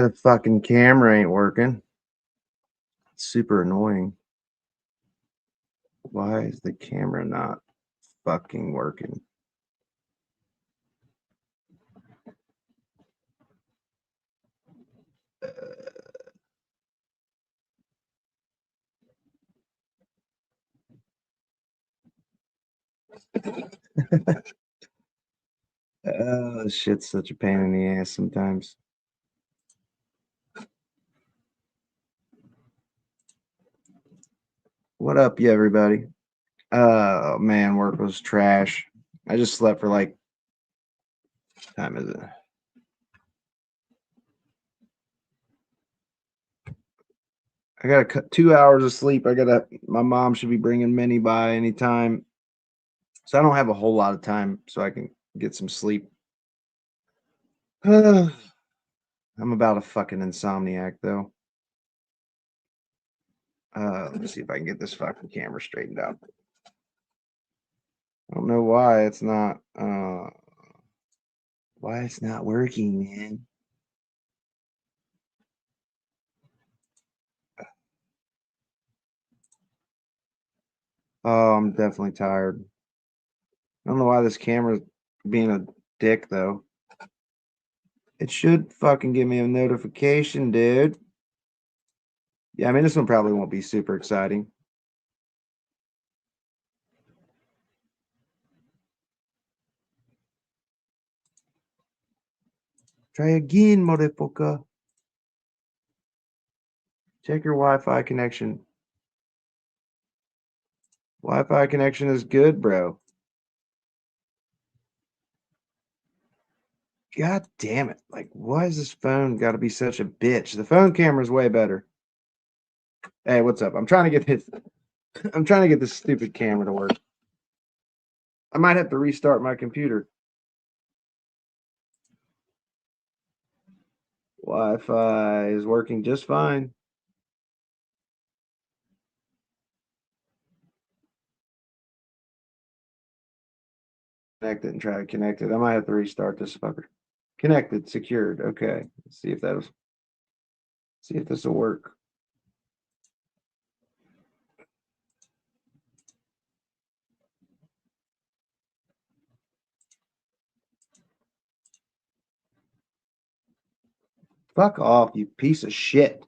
why the fucking camera ain't working. It's super annoying. Why is the camera not fucking working? Shit's such a pain in the ass sometimes. What up, you everybody? Oh man, work was trash. I just slept for like, what time is it? I got 2 hours of sleep. My mom should be bringing Minnie by anytime. So I don't have a whole lot of time so I can get some sleep. I'm about a fucking insomniac though. Let me see if I can get this fucking camera straightened out. I don't know why it's not working, man. Oh, I'm definitely tired. I don't know why this camera's being a dick though. It should fucking give me a notification, dude. Yeah, I mean, this one probably won't be super exciting. Try again, motherfucker. Check your Wi-Fi connection. Wi-Fi connection is good, bro. God damn it. Like, why is this phone got to be such a bitch? The phone camera is way better. Hey, what's up? I'm trying to get this stupid camera to work. I might have to restart my computer. Wi-Fi is working just fine. Connect it and try to connect it. I might have to restart this fucker. Connected, secured. Okay. Let's see if this will work. Fuck off, you piece of shit.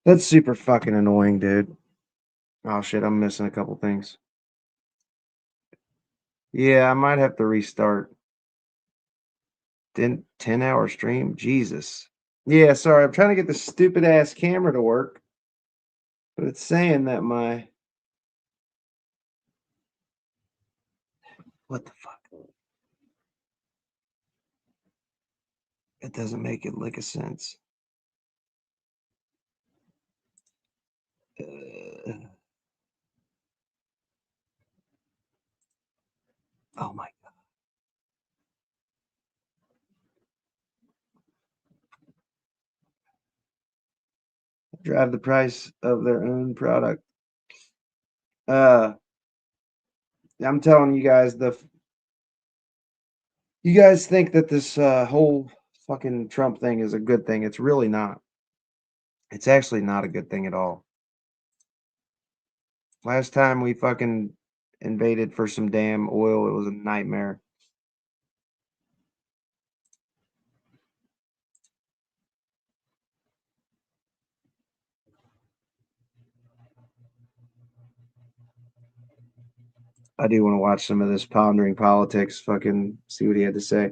That's super fucking annoying, dude. Oh shit, I'm missing a couple things. Yeah, I might have to restart. 10-hour stream? Jesus. Yeah, sorry, I'm trying to get this stupid ass camera to work. But it's saying that what the fuck? It doesn't make it lick a sense. Oh my God. Drive the price of their own product. I'm telling you guys, you guys think that this whole fucking Trump thing is a good thing. It's really not. It's actually not a good thing at all. Last time we fucking invaded for some damn oil, it was a nightmare. I do want to watch some of this pondering politics, fucking see what he had to say.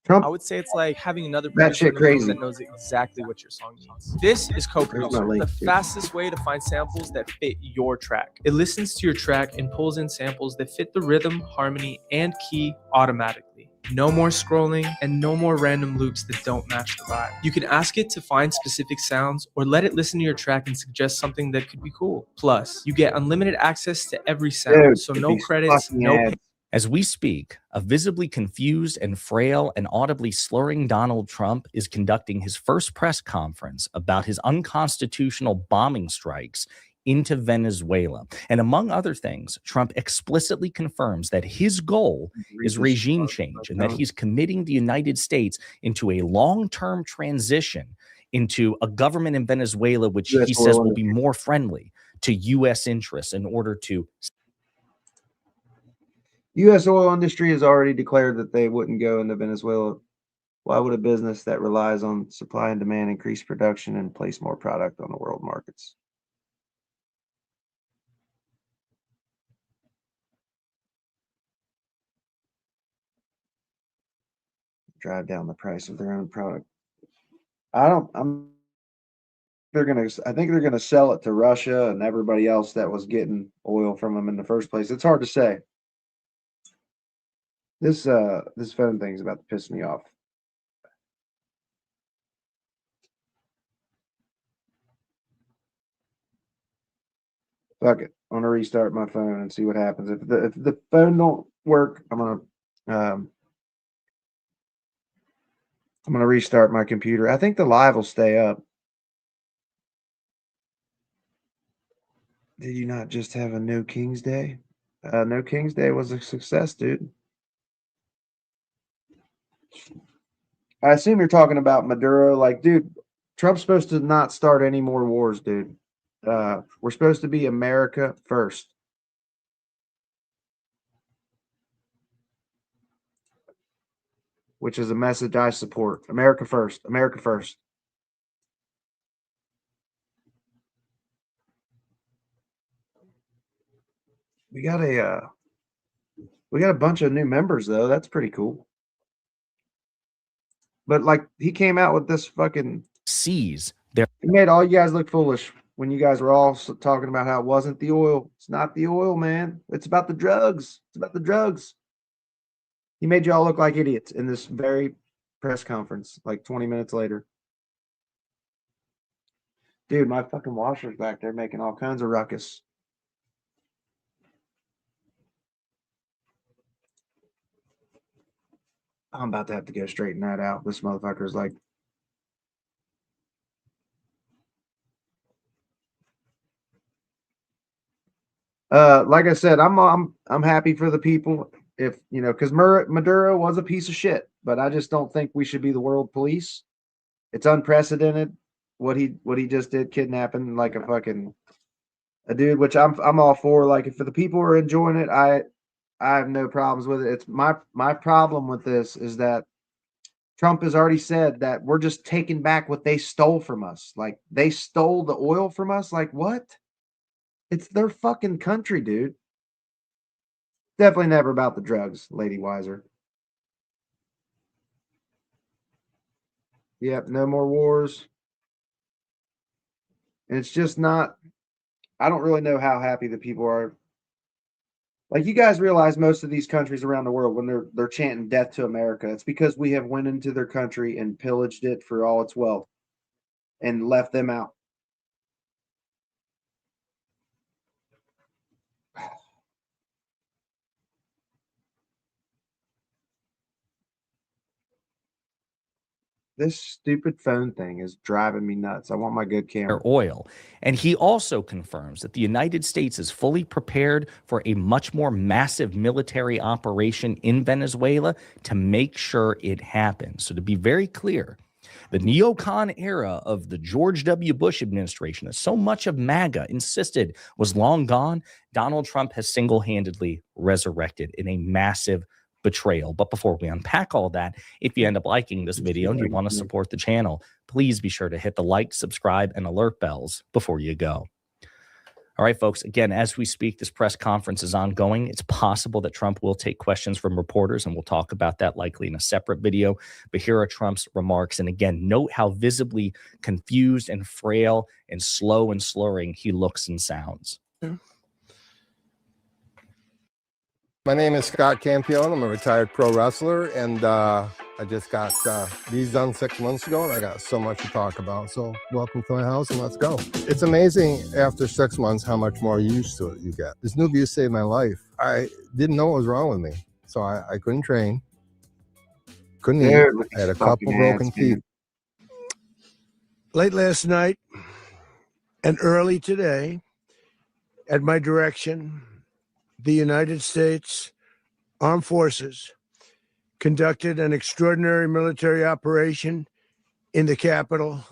Trump, I would say it's like having another that producer shit in the room crazy. that knows exactly what your song needs. This is Co-Producer, the fastest way to find samples that fit your track. It listens to your track and pulls in samples that fit the rhythm, harmony, and key automatically. No more scrolling and no more random loops that don't match the vibe. You can ask it to find specific sounds or let it listen to your track and suggest something that could be cool. Plus, you get unlimited access to every sound, so no credits, no As we speak, a visibly confused and frail and audibly slurring Donald Trump is conducting his first press conference about his unconstitutional bombing strikes into Venezuela. And among other things, Trump explicitly confirms that his goal is regime change and that he's committing the United States into a long-term transition into a government in Venezuela, which he says will be more friendly to U.S. interests in order to... U.S. oil industry has already declared that they wouldn't go into Venezuela. Why would a business that relies on supply and demand increase production and place more product on the world markets? Drive down the price of their own product. I think they're gonna sell it to Russia and everybody else that was getting oil from them in the first place. It's hard to say. This phone thing is about to piss me off. Fuck it. I'm gonna restart my phone and see what happens. If the phone don't work, I'm gonna restart my computer. I think the live will stay up. Did you not just have a No King's Day? No King's Day was a success, dude. I assume you're talking about Maduro. Like, dude, Trump's supposed to not start any more wars, dude. We're supposed to be America first. Which is a message I support. America first. America first. We got a bunch of new members though. That's pretty cool. But like he came out with this fucking seize their... He made all you guys look foolish when you guys were all talking about how it wasn't the oil. It's not the oil, man. It's about the drugs. It's about the drugs. He made y'all look like idiots in this very press conference, like 20 minutes later. Dude, my fucking washer's back there making all kinds of ruckus. I'm about to have to go straighten that out. This motherfucker's like... like I said, I'm happy for the people. If you know, because Maduro was a piece of shit, but I just don't think we should be the world police. It's unprecedented what he just did, kidnapping like a dude, which I'm all for. Like, if the people are enjoying it, I have no problems with it. It's my problem with this is that Trump has already said that we're just taking back what they stole from us. Like, they stole the oil from us. Like, what? It's their fucking country, dude. Definitely never about the drugs, Lady Wiser. Yep, no more wars. And it's just not... I don't really know how happy the people are. Like, you guys realize most of these countries around the world, when they're chanting death to America, it's because we have went into their country and pillaged it for all its wealth and left them out. This stupid phone thing is driving me nuts. I want my good camera. Oil. And he also confirms that the United States is fully prepared for a much more massive military operation in Venezuela to make sure it happens. So to be very clear, the neocon era of the George W. Bush administration that so much of MAGA insisted was long gone, Donald Trump has single-handedly resurrected in a massive betrayal. But before we unpack all that, if you end up liking this video and you want to support the channel, please be sure to hit the like, subscribe, and alert bells before you go. All right, folks, again, as we speak, this press conference is ongoing. It's possible that Trump will take questions from reporters, and we'll talk about that likely in a separate video. But here are Trump's remarks. And again, note how visibly confused and frail and slow and slurring he looks and sounds. My name is Scott Campione. I'm a retired pro wrestler, and I just got these done 6 months ago, and I got so much to talk about. So welcome to my house, and let's go. It's amazing after 6 months how much more used to it you get. This new view saved my life. I didn't know what was wrong with me, so I couldn't train, couldn't eat. I had a couple broken teeth. Late last night and early today, at my direction, the United States Armed Forces conducted an extraordinary military operation in the capital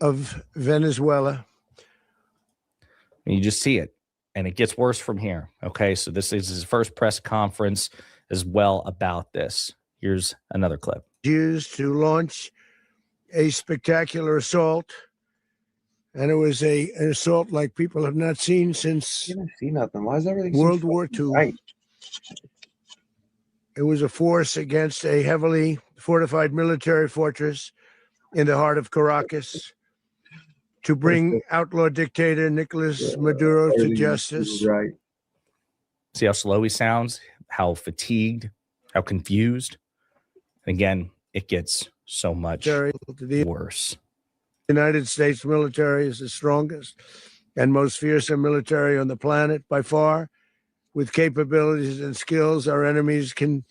of Venezuela. And you just see it, and it gets worse from here. Okay, so this is his first press conference as well about this. Here's another clip. Used to launch a spectacular assault, and it was an assault like people have not seen since nothing. Why is everything World War II. Right. It was a force against a heavily fortified military fortress in the heart of Caracas to bring outlaw dictator Nicolas Maduro to justice. Right. See how slow he sounds, how fatigued, how confused. Again, it gets so much worse. The United States military is the strongest and most fearsome military on the planet by far. With capabilities and skills our enemies can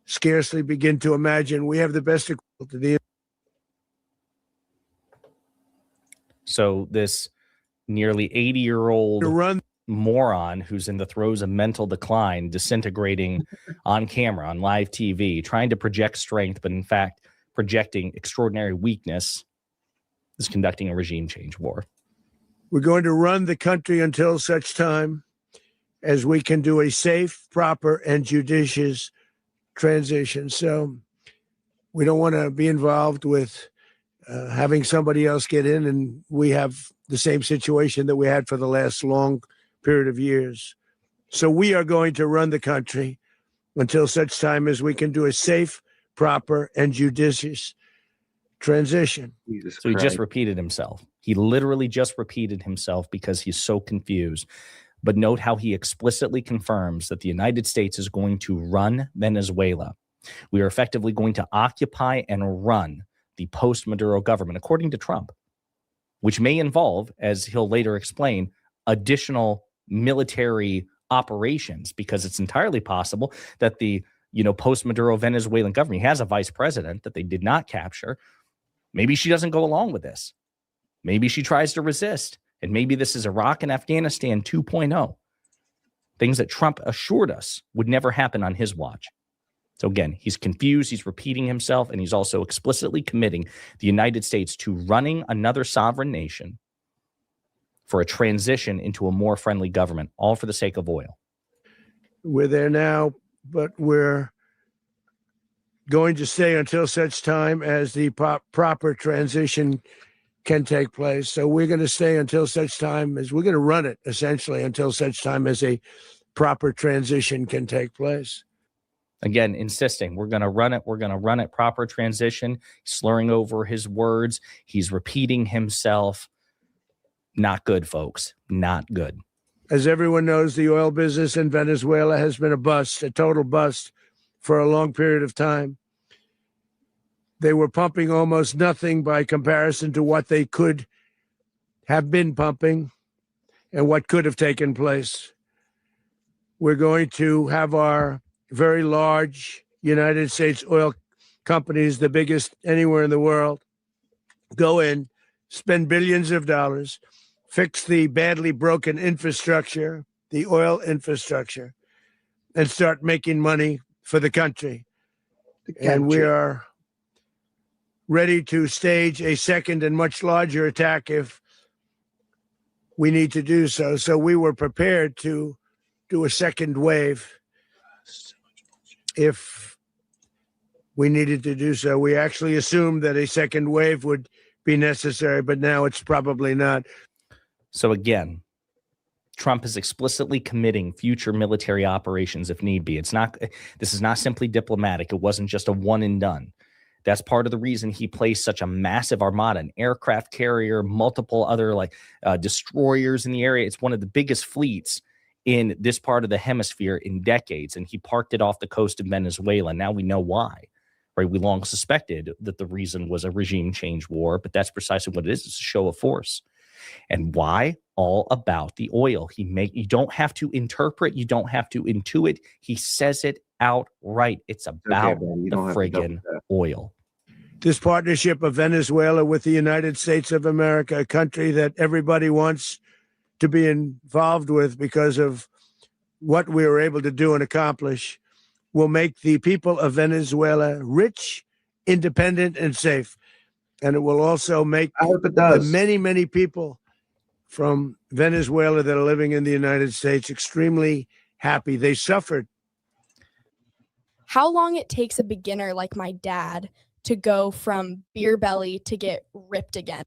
scarcely begin to imagine. We have the best equipment. So this nearly 80-year-old moron who's in the throes of mental decline, disintegrating on camera, on live TV, trying to project strength, but in fact projecting extraordinary weakness, is conducting a regime change war. We're going to run the country until such time as we can do a safe, proper, and judicious transition. So we don't want to be involved with having somebody else get in, and we have the same situation that we had for the last long period of years. So we are going to run the country until such time as we can do a safe, proper, and judicious transition. So he just repeated himself. He literally just repeated himself because he's so confused. But note how he explicitly confirms that the United States is going to run Venezuela. We are effectively going to occupy and run the post-Maduro government, according to Trump, which may involve, as he'll later explain, additional military operations, because it's entirely possible that the post-Maduro Venezuelan government has a vice president that they did not capture. Maybe she doesn't go along with this. Maybe she tries to resist. And maybe this is Iraq and Afghanistan 2.0, things that Trump assured us would never happen on his watch. So again, he's confused, he's repeating himself, and he's also explicitly committing the United States to running another sovereign nation for a transition into a more friendly government, all for the sake of oil. We're there now, but we're going to stay until such time as the proper transition can take place. So we're going to stay until such time as we're going to run it, essentially, until such time as a proper transition can take place. Again, insisting we're going to run it, proper transition, slurring over his words. He's repeating himself. Not good, folks. Not good. As everyone knows, the oil business in Venezuela has been a bust, a total bust for a long period of time. They were pumping almost nothing by comparison to what they could have been pumping and what could have taken place. We're going to have our very large United States oil companies, the biggest anywhere in the world, go in, spend billions of dollars, fix the badly broken infrastructure, the oil infrastructure, and start making money for the country. And we are ready to stage a second and much larger attack if we need to do so. So we were prepared to do a second wave if we needed to do so. We actually assumed that a second wave would be necessary, but now it's probably not. So again, Trump is explicitly committing future military operations if need be. This is not simply diplomatic. It wasn't just a one and done. That's part of the reason he placed such a massive armada, an aircraft carrier, multiple other destroyers in the area. It's one of the biggest fleets in this part of the hemisphere in decades, and he parked it off the coast of Venezuela. Now we know why. right? We long suspected that the reason was a regime change war, but that's precisely what it is. It's a show of force. And why? All about the oil. You don't have to interpret, you don't have to intuit. He says it outright. It's about the friggin' oil. This partnership of Venezuela with the United States of America, a country that everybody wants to be involved with because of what we were able to do and accomplish, will make the people of Venezuela rich, independent, and safe. And it will also make the many, many people from Venezuela that are living in the United States extremely happy. They suffered. How long it takes a beginner like my dad to go from beer belly to get ripped again.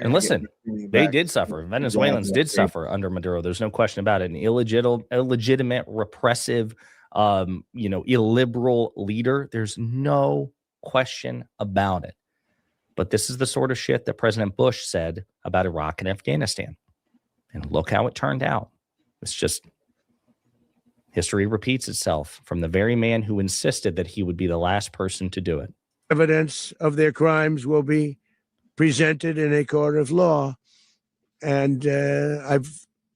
And listen, they did suffer. Venezuelans did suffer under Maduro. There's no question about it. An illegitimate, repressive, illiberal leader. There's no question about it. But this is the sort of shit that President Bush said about Iraq and Afghanistan. And look how it turned out. It's just history repeats itself from the very man who insisted that he would be the last person to do it. Evidence of their crimes will be presented in a court of law. And I've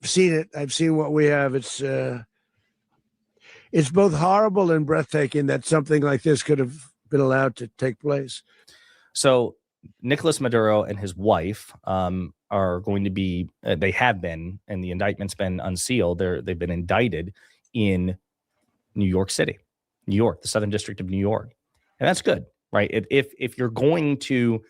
seen it. I've seen what we have. It's both horrible and breathtaking that something like this could have been allowed to take place. So Nicolas Maduro and his wife are going to be, they have been, and the indictment's been unsealed. They've been indicted in New York City, New York, the Southern District of New York. And that's good, right? If you're going to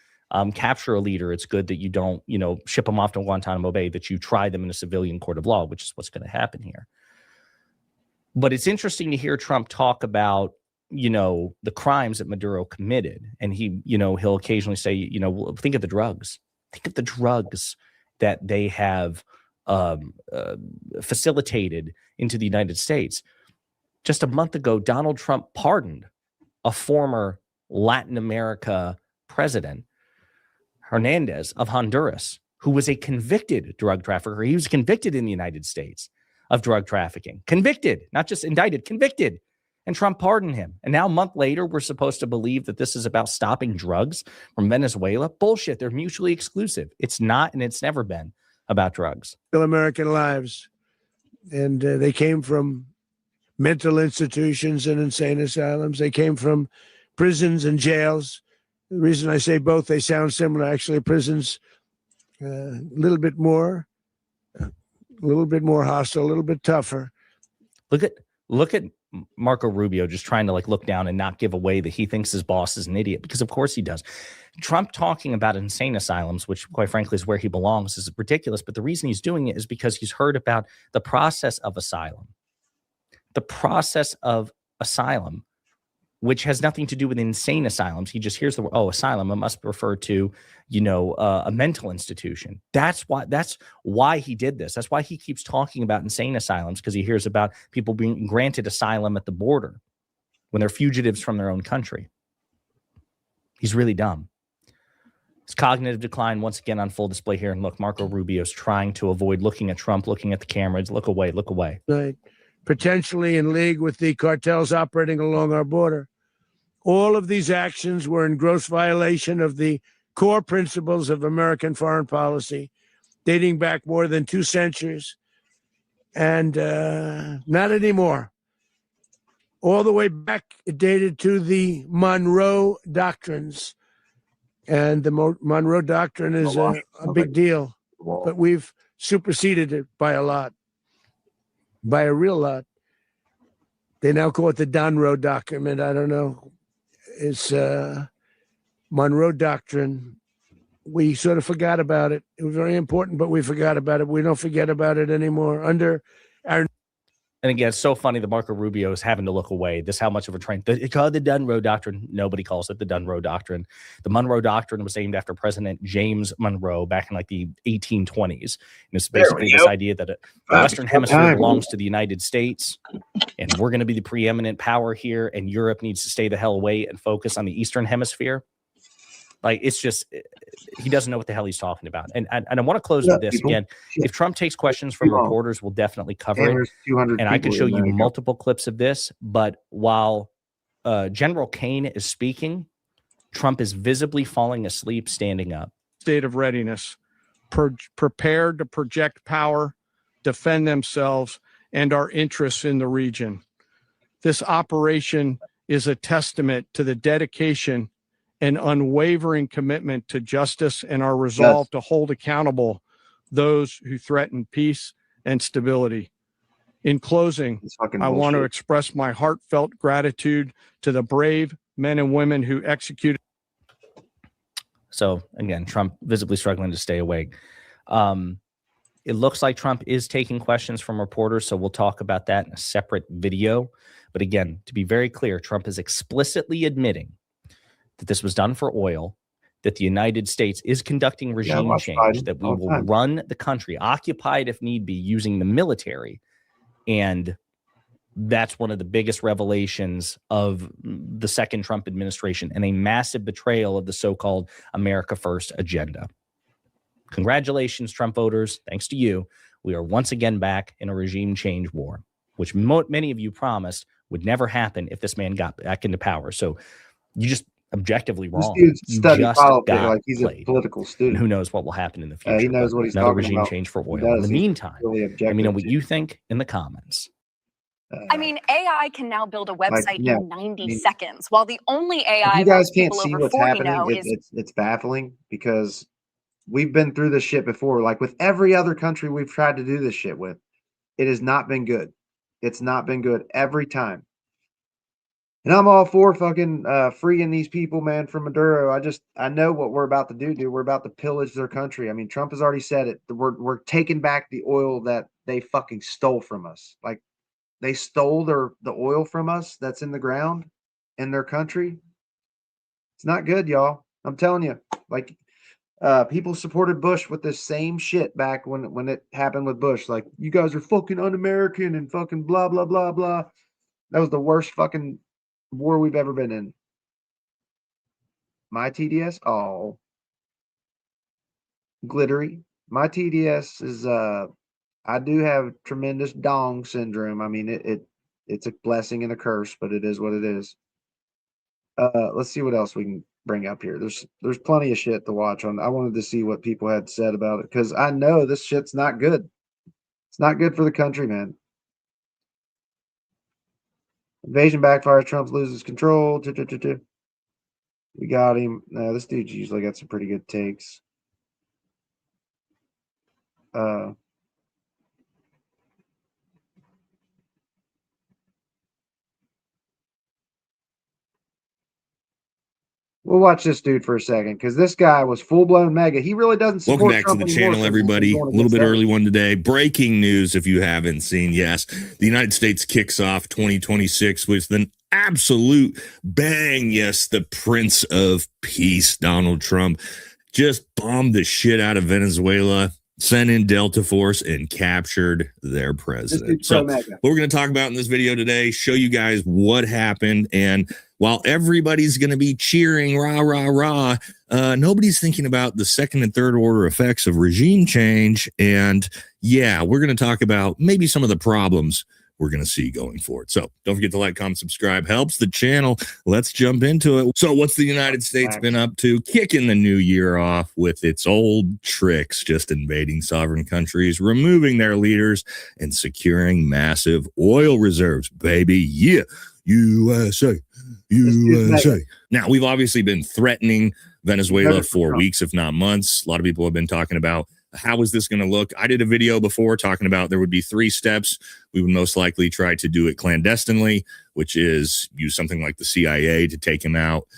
capture a leader, it's good that you don't, ship them off to Guantanamo Bay, that you try them in a civilian court of law, which is what's going to happen here. But it's interesting to hear Trump talk about, the crimes that Maduro committed. And he'll occasionally say, think of the drugs. Think of the drugs that they have facilitated into the United States. Just a month ago, Donald Trump pardoned a former Latin America president, Hernandez of Honduras, who was a convicted drug trafficker. He was convicted in the United States of drug trafficking. Convicted, not just indicted, convicted. And Trump pardoned him. And now a month later, we're supposed to believe that this is about stopping drugs from Venezuela. Bullshit. They're mutually exclusive. It's not, and it's never been about drugs. American lives. And they came from mental institutions and insane asylums. They came from prisons and jails. The reason I say both, they sound similar. Actually, prisons, a little bit more hostile, a little bit tougher. Look at Marco Rubio just trying to look down and not give away that he thinks his boss is an idiot, because of course he does. Trump talking about insane asylums, which quite frankly is where he belongs, is ridiculous. But the reason he's doing it is because he's heard about the process of asylum. The process of asylum, which has nothing to do with insane asylums. He just hears the word, asylum. It must refer to, a mental institution. That's why he did this. That's why he keeps talking about insane asylums, because he hears about people being granted asylum at the border when they're fugitives from their own country. He's really dumb. His cognitive decline once again on full display here. And look, Marco Rubio's trying to avoid looking at Trump, looking at the cameras. Look away, look away. Right. Potentially in league with the cartels operating along our border. All of these actions were in gross violation of the core principles of American foreign policy, dating back more than 2 centuries, and not anymore. All the way back, it dated to the Monroe Doctrines, and the Monroe Doctrine is a big deal, but we've superseded it by a lot, by a real lot. They now call it the Monroe Document. I don't know. It's Monroe Doctrine. We sort of forgot about it. It was very important, but we forgot about it. We don't forget about it anymore. Under our... And again, it's so funny that Marco Rubio is having to look away. This how much of a trend. It's called the Monroe Doctrine. Nobody calls it the Monroe Doctrine. The Monroe Doctrine was named after President James Monroe back in the 1820s. And it's basically this idea that the Western Hemisphere belongs to the United States, and we're going to be the preeminent power here, and Europe needs to stay the hell away and focus on the Eastern Hemisphere. It's just, he doesn't know what the hell he's talking about. And I want to close with this again. If Trump takes questions from reporters, we'll definitely cover it. And I could show you multiple clips of this. But while General Kane is speaking, Trump is visibly falling asleep, standing up. State of readiness, prepared to project power, defend themselves, and our interests in the region. This operation is a testament to the dedication and unwavering commitment to justice and our resolve to hold accountable those who threaten peace and stability. In closing, I want to express my heartfelt gratitude to the brave men and women who executed. So again, Trump visibly struggling to stay awake. It looks like Trump is taking questions from reporters, so we'll talk about that in a separate video. But again, to be very clear, Trump is explicitly admitting that this was done for oil, that the United States is conducting regime change, that we will run the country, occupy it if need be, using the military. And that's one of the biggest revelations of the second Trump administration and a massive betrayal of the so-called America First agenda. Congratulations, Trump voters. Thanks to you, we are once again back in a regime change war, which many of you promised would never happen if this man got back into power. So you just objectively wrong. This dude studied just politics got like he's played. A political student. And who knows what will happen in the future. He knows what he's another talking regime about. change for oil. In the meantime, really let me know what you think in the comments. I mean, AI can now build a website in 90 seconds, seconds, while the only AI you guys most can't people see over what's 40 happening. know is It's baffling because we've been through this shit before. Like with every other country we've tried to do this shit with, it has not been good. It's not been good every time. And I'm all for fucking freeing these people, man, from Maduro. I know what we're about to do, dude. We're about to pillage their country. I mean, Trump has already said it. We're taking back the oil that they fucking stole from us. Like they stole the oil from us that's in the ground in their country. It's not good, y'all. I'm telling you. Like people supported Bush with this same shit back when it happened with Bush. Like, you guys are fucking un-American and fucking blah, blah, blah, blah. That was the worst fucking war we've ever been in. My TDS, oh, glittery. My TDS is I do have tremendous dong syndrome. I mean, it's a blessing and a curse, but it is what it is. Let's see what else we can bring up here. There's plenty of shit to watch on. I wanted to see what people had said about it because I know this shit's not good. It's not good for the country, man. Invasion backfires. Trump loses control. We got him. No, this dude's usually got some pretty good takes. We'll watch this dude for a second because this guy was full-blown mega. He really doesn't support Welcome back Trump to the anymore, channel, everybody. A little bit early one today. Breaking news, if you haven't seen. Yes, the United States kicks off 2026 with an absolute bang. Yes, the Prince of Peace, Donald Trump, just bombed the shit out of Venezuela, sent in Delta Force, and captured their president. So what we're going to talk about in this video today, show you guys what happened. And while everybody's going to be cheering, rah, rah, rah, nobody's thinking about the second and third order effects of regime change. And yeah, we're going to talk about maybe some of the problems we're going to see going forward. So don't forget to like, comment, subscribe. Helps the channel. Let's jump into it. So what's the United States been up to? Kicking the new year off with its old tricks, just invading sovereign countries, removing their leaders, and securing massive oil reserves, baby. Yeah, USA. USA. Now, we've obviously been threatening Venezuela for weeks, if not months. A lot of people have been talking about how is this going to look. I did a video before talking about there would be 3 steps. We would most likely try to do it clandestinely, which is use something like the CIA to take him out.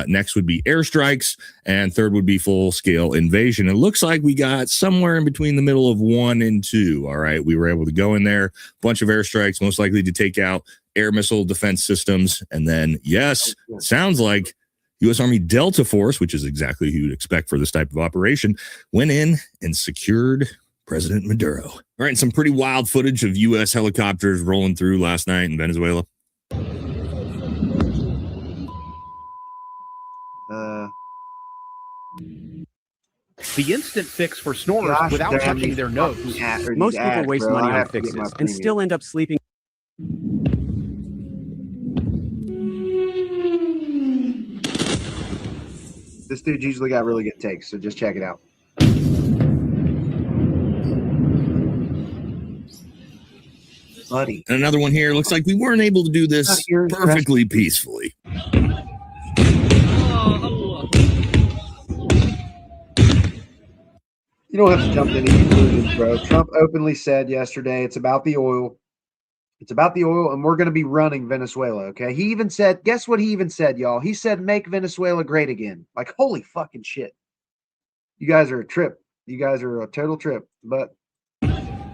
Next would be airstrikes, and third would be full-scale invasion. It looks like we got somewhere in between the middle of 1 and 2. All right, we were able to go in there, bunch of airstrikes, most likely to take out air missile defense systems, and then, yes, sounds like U.S. Army Delta Force, which is exactly who you'd expect for this type of operation, went in and secured President Maduro. All right, and some pretty wild footage of U.S. helicopters rolling through last night in Venezuela. The instant fix for snorers without touching their nose. Most people waste money on fixes and still end up sleeping. This dude's usually got really good takes, so just check it out. Buddy. And another one here. Looks like we weren't able to do this perfectly peacefully. You don't have to jump to any conclusions, bro. Trump openly said yesterday it's about the oil. It's about the oil, and we're going to be running Venezuela, okay? He even said, guess what he even said, y'all? He said, make Venezuela great again. Like, holy fucking shit. You guys are a trip. You guys are a total trip. But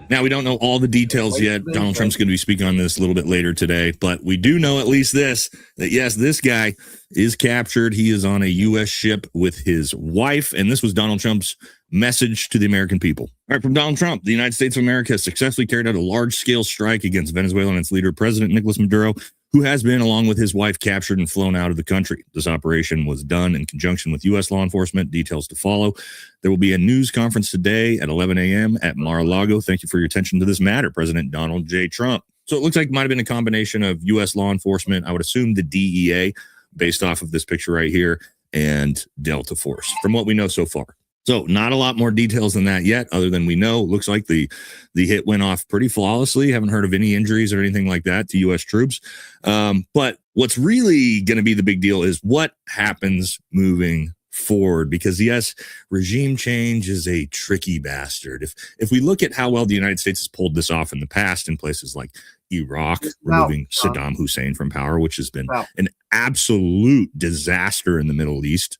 now, we don't know all the details yet. Donald Trump's going to be speaking on this a little bit later today, but we do know at least this, that yes, this guy is captured. He is on a U.S. ship with his wife, and this was Donald Trump's message to the American people. All right, from Donald Trump, the United States of America has successfully carried out a large-scale strike against Venezuela and its leader, President Nicolas Maduro, who has been, along with his wife, captured and flown out of the country. This operation was done in conjunction with U.S. law enforcement. Details to follow. There will be a news conference today at 11 a.m. at Mar-a-Lago. Thank you for your attention to this matter, President Donald J. Trump. So it looks like it might have been a combination of U.S. law enforcement, I would assume the DEA, based off of this picture right here, and Delta Force, from what we know so far. So not a lot more details than that yet, other than we know. Looks like the hit went off pretty flawlessly. Haven't heard of any injuries or anything like that to U.S. troops. But what's really going to be the big deal is what happens moving forward, because yes, regime change is a tricky bastard. If we look at how well the United States has pulled this off in the past in places like Iraq, removing Saddam Hussein from power, which has been an absolute disaster in the Middle East,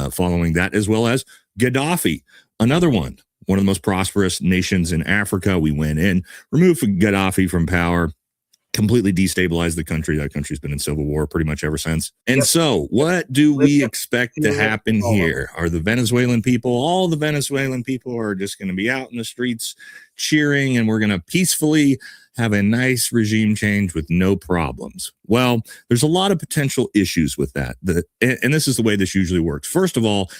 following that, as well as Gaddafi, another one of the most prosperous nations in Africa. We went in, removed Gaddafi from power, completely destabilized the country. That country's been in civil war pretty much ever since. And so what do we expect to happen here? Are the Venezuelan people, all the Venezuelan people are just going to be out in the streets cheering, and we're going to peacefully have a nice regime change with no problems? Well, there's a lot of potential issues with that. And this is the way this usually works. First of all,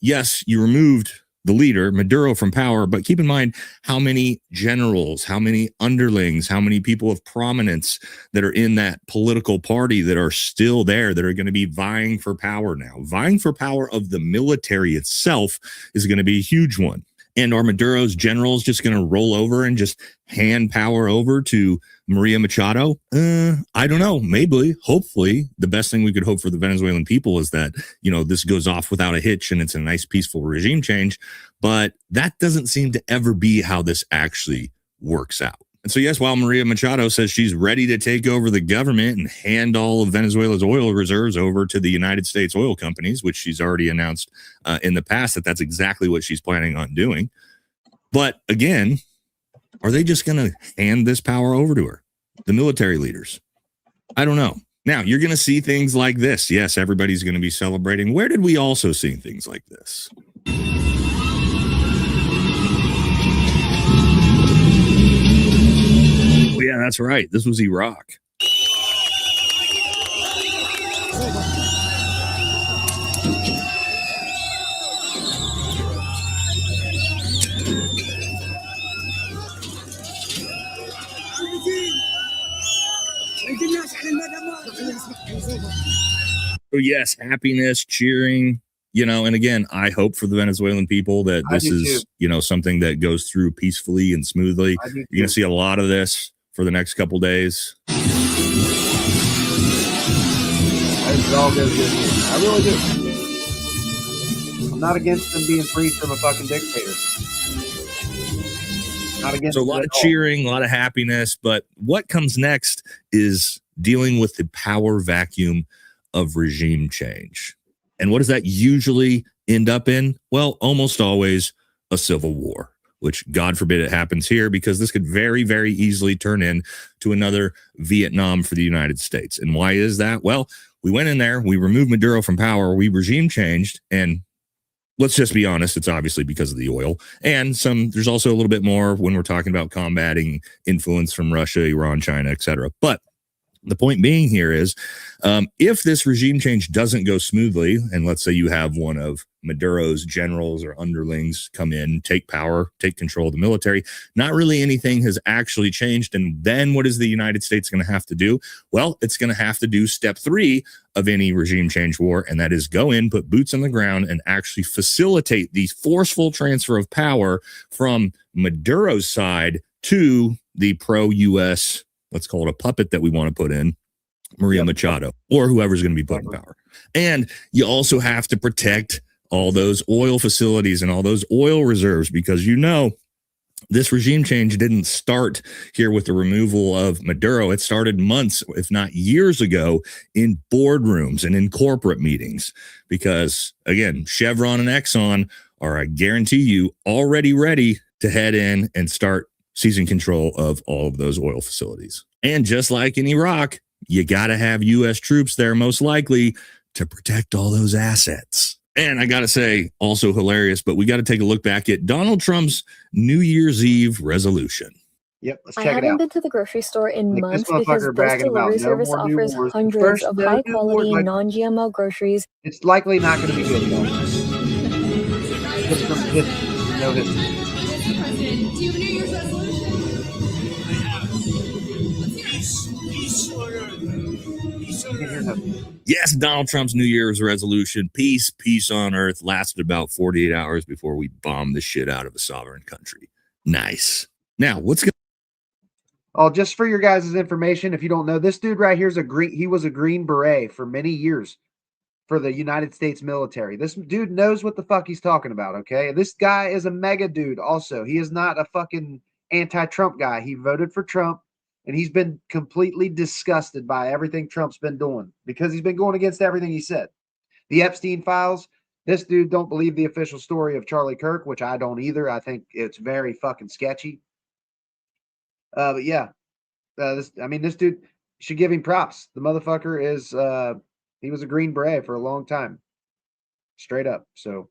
yes, you removed the leader, Maduro, from power, but keep in mind how many generals, how many underlings, how many people of prominence that are in that political party that are still there, that are going to be vying for power now. Vying for power of the military itself is going to be a huge one. And are Maduro's generals just going to roll over and just hand power over to Maria Machado? I don't know. Maybe, hopefully, the best thing we could hope for the Venezuelan people is that, this goes off without a hitch and it's a nice, peaceful regime change. But that doesn't seem to ever be how this actually works out. And so, yes, while Maria Machado says she's ready to take over the government and hand all of Venezuela's oil reserves over to the United States oil companies, which she's already announced in the past that that's exactly what she's planning on doing. But again, are they just going to hand this power over to her? The military leaders? I don't know. Now, you're going to see things like this. Yes, everybody's going to be celebrating. Where did we also see things like this? Oh, yeah, that's right. This was Iraq. So yes, happiness, cheering, and again, I hope for the Venezuelan people that this is, something that goes through peacefully and smoothly. You're going to see a lot of this for the next couple days. I hope it all goes good. I really do. I'm not against them being free from a fucking dictator. Not against. So a lot of cheering, a lot of happiness, but what comes next is dealing with the power vacuum of regime change. And what does that usually end up in? Well, almost always a civil war, which God forbid it happens here, because this could very, very easily turn into another Vietnam for the United States. And why is that? Well, we went in there, we removed Maduro from power, we regime changed, and let's just be honest, it's obviously because of the oil. And there's also a little bit more when we're talking about combating influence from Russia, Iran, China, etc. But The point being here is, if this regime change doesn't go smoothly, and let's say you have one of Maduro's generals or underlings come in, take power, take control of the military, not really anything has actually changed. And then what is the United States going to have to do? Well, it's going to have to do step 3 of any regime change war, and that is go in, put boots on the ground, and actually facilitate the forceful transfer of power from Maduro's side to the pro-U.S., let's call it a puppet that we want to put in, Maria Machado, or whoever's going to be put in power. And you also have to protect all those oil facilities and all those oil reserves, because this regime change didn't start here with the removal of Maduro. It started months, if not years ago, in boardrooms and in corporate meetings, because, again, Chevron and Exxon are, I guarantee you, already ready to head in and start seizing control of all of those oil facilities. And just like in Iraq, you got to have U.S. troops there, most likely, to protect all those assets. And I got to say, also hilarious, but we got to take a look back at Donald Trump's New Year's Eve resolution. Yep, let's I check it haven't out. been to the grocery store in Like, months this because motherfucker this bragging about delivery no service more new offers wars. hundreds First, of no new high-quality, wars, like, non-GMO groceries. it's likely not going to be good, though. Just from no history. Mr. President, do you have a New Year's resolution? I have. Peace on earth. Yes, Donald Trump's New Year's resolution, peace on earth, lasted about 48 hours before we bombed the shit out of a sovereign country. Nice. Now, what's going Oh, just for your guys' information, if you don't know, this dude right here is he was a Green Beret for many years for the United States military. This dude knows what the fuck he's talking about, okay? This guy is a mega dude also. He is not a fucking anti-Trump guy. He voted for Trump, and he's been completely disgusted by everything Trump's been doing because he's been going against everything he said. The Epstein files, this dude don't believe the official story of Charlie Kirk, which I don't either. I think it's very fucking sketchy. But yeah, this dude should give him props. The motherfucker is, he was a Green Beret for a long time. Straight up. So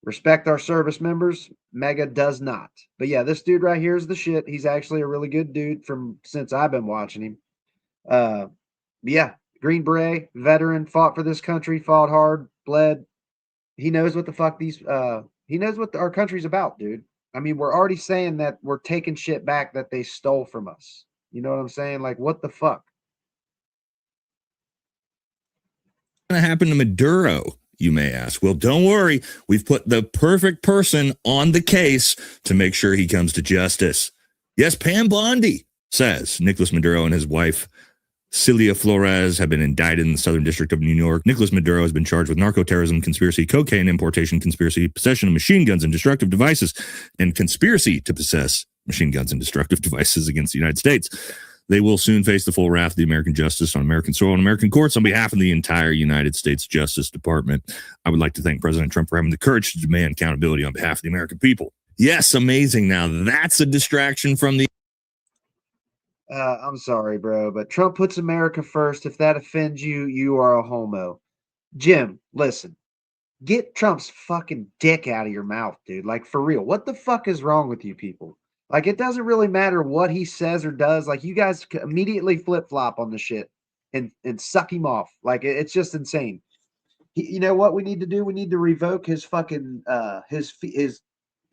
respect our service members. Mega does not. But yeah, this dude right here is the shit. He's actually a really good dude since I've been watching him. Yeah, Green Beret, veteran, fought for this country, fought hard, bled. He knows what the fuck he knows what our country's about, dude. I mean, we're already saying that we're taking shit back that they stole from us. You know what I'm saying? Like, what the fuck? to happen to Maduro, you may ask? Well, don't worry. We've put the perfect person on the case to make sure he comes to justice. Yes, Pam Bondi says Nicolas Maduro and his wife, Celia Flores, have been indicted in the Southern District of New York. Nicolas Maduro has been charged with narco-terrorism, conspiracy, cocaine importation, conspiracy, possession of machine guns and destructive devices, and conspiracy to possess machine guns and destructive devices against the United States. They will soon face the full wrath of the American justice on American soil and American courts on behalf of the entire United States Justice Department. I would like to thank President Trump for having the courage to demand accountability on behalf of the American people. Yes, amazing. Now that's a distraction from the I'm sorry, bro, but Trump puts America first. If that offends you, you are a homo. Jim, listen, get Trump's fucking dick out of your mouth, dude. Like, for real. What the fuck is wrong with you people? Like, it doesn't really matter what he says or does. Like, you guys immediately flip-flop on the shit and suck him off. Like, it's just insane. You know what we need to do? We need to revoke his fucking, his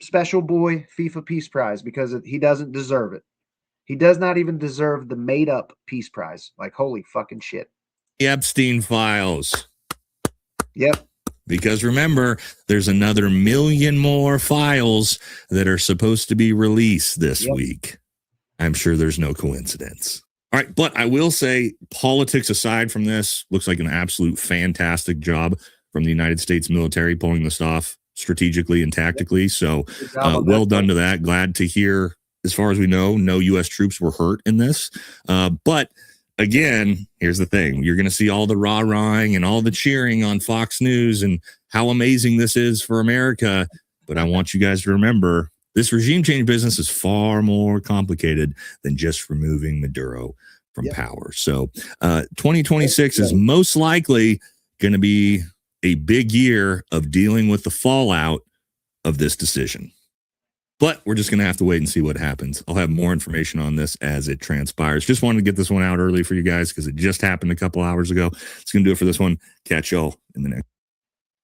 special boy FIFA Peace Prize because he doesn't deserve it. He does not even deserve the made-up Peace Prize. Like, holy fucking shit. Epstein files. Yep. Because remember, there's another 1 million more files that are supposed to be released this week. I'm sure there's no coincidence. All right, but I will say, politics aside from this, looks like an absolute fantastic job from the United States military pulling this off strategically and tactically. So well done to that. Glad to hear, as far as we know, no U.S. troops were hurt in this. But again, here's the thing. You're going to see all the rah-rahing and all the cheering on Fox News and how amazing this is for America. But I want you guys to remember, this regime change business is far more complicated than just removing Maduro from power. So 2026 is most likely going to be a big year of dealing with the fallout of this decision. But we're just going to have to wait and see what happens. I'll have more information on this as it transpires. Just wanted to get this one out early for you guys because it just happened a couple hours ago. It's going to do it for this one. Catch y'all in the next.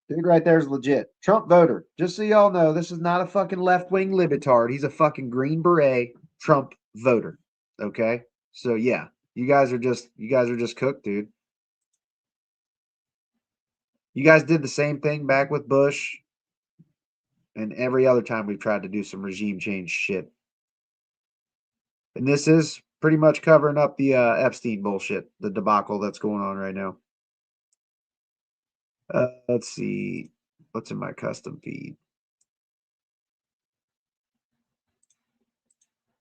Dude right there is legit. Trump voter. Just so y'all know, this is not a fucking left-wing libtard. He's a fucking Green Beret Trump voter. Okay? So yeah, you guys are just cooked, dude. You guys did the same thing back with Bush and every other time we've tried to do some regime change shit. And this is pretty much covering up the Epstein bullshit, the debacle that's going on right now. Let's see. What's in my custom feed?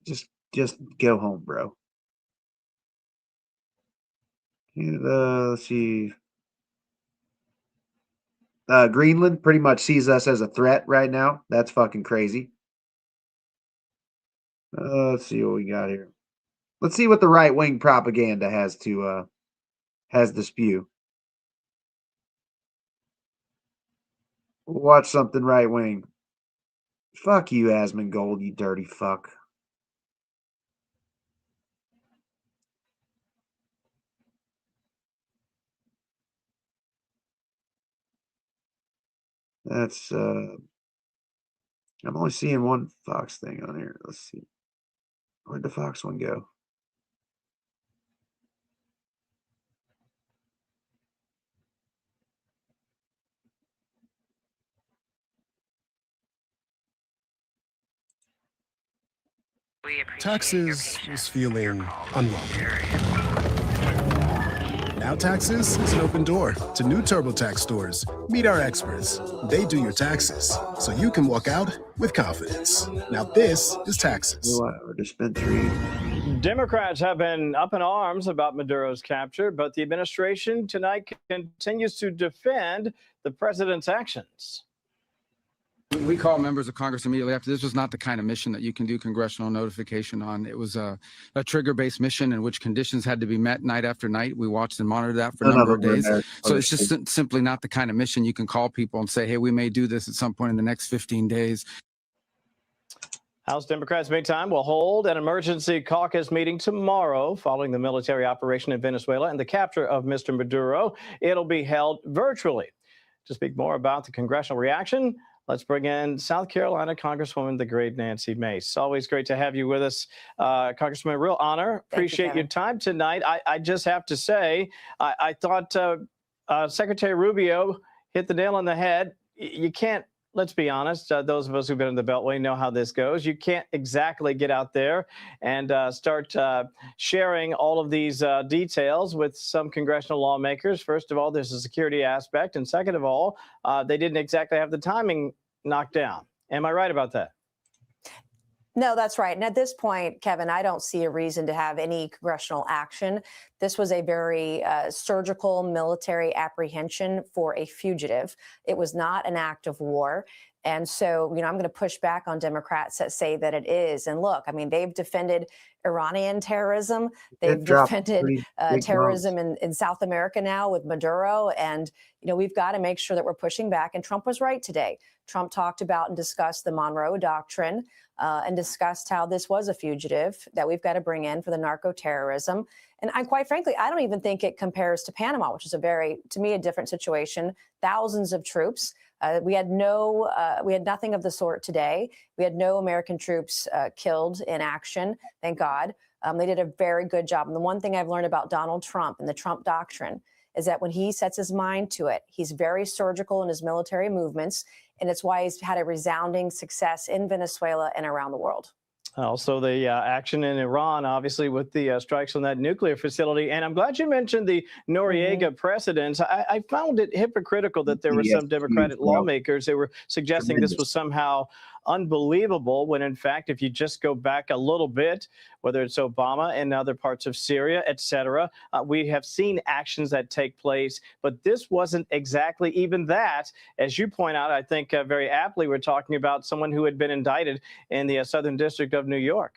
Just go home, bro. Let's see. Greenland pretty much sees us as a threat right now. That's fucking crazy. Let's see what we got here. Let's see what the right-wing propaganda has to spew. We'll watch something right-wing. Fuck you, Asmongold, you dirty fuck. That's I'm only seeing one Fox thing on here. Let's see. Where'd the Fox one go? Taxes is feeling unwelcome. Now Taxes is an open door to new TurboTax stores. Meet our experts. They do your taxes, so you can walk out with confidence. Now this is Taxes. Dispensary. Democrats have been up in arms about Maduro's capture, but the administration tonight continues to defend the president's actions. We called members of Congress immediately after. This was not the kind of mission that you can do congressional notification on. It was a trigger-based mission in which conditions had to be met night after night. We watched and monitored that for a number of days. So it's just simply not the kind of mission you can call people and say, hey, we may do this at some point in the next 15 days. House Democrats, meantime, will hold an emergency caucus meeting tomorrow following the military operation in Venezuela and the capture of Mr. Maduro. It'll be held virtually. To speak more about the congressional reaction, let's bring in South Carolina Congresswoman, the great Nancy Mace. Always great to have you with us, Congresswoman. Real honor. Appreciate your time tonight. I just have to say, I thought Secretary Rubio hit the nail on the head. You can't, let's be honest, those of us who've been in the Beltway know how this goes. You can't exactly get out there and start sharing all of these details with some congressional lawmakers. First of all, there's a security aspect. And second of all, they didn't exactly have the timing knocked down. Am I right about that? No, that's right. And at this point, Kevin, I don't see a reason to have any congressional action. This was a very surgical military apprehension for a fugitive. It was not an act of war. And so, I'm going to push back on Democrats that say that it is. And look, I mean, they've defended Iranian terrorism. They've defended terrorism in South America now with Maduro. And, we've got to make sure that we're pushing back. And Trump was right today. Trump talked about and discussed the Monroe Doctrine and discussed how this was a fugitive that we've got to bring in for the narco-terrorism. And quite frankly, I don't even think it compares to Panama, which is to me, a different situation. Thousands of troops. We had nothing of the sort today. We had no American troops killed in action, thank God. They did a very good job. And the one thing I've learned about Donald Trump and the Trump doctrine is that when he sets his mind to it, he's very surgical in his military movements. And it's why he's had a resounding success in Venezuela and around the world. Also, the action in Iran, obviously, with the strikes on that nuclear facility. And I'm glad you mentioned the Noriega precedents. I found it hypocritical that there were some Democratic lawmakers that were suggesting this was somehow unbelievable, when in fact, if you just go back a little bit, whether it's Obama and other parts of Syria, et cetera, we have seen actions that take place, but this wasn't exactly even that. As you point out, I think very aptly, we're talking about someone who had been indicted in the Southern District of New York.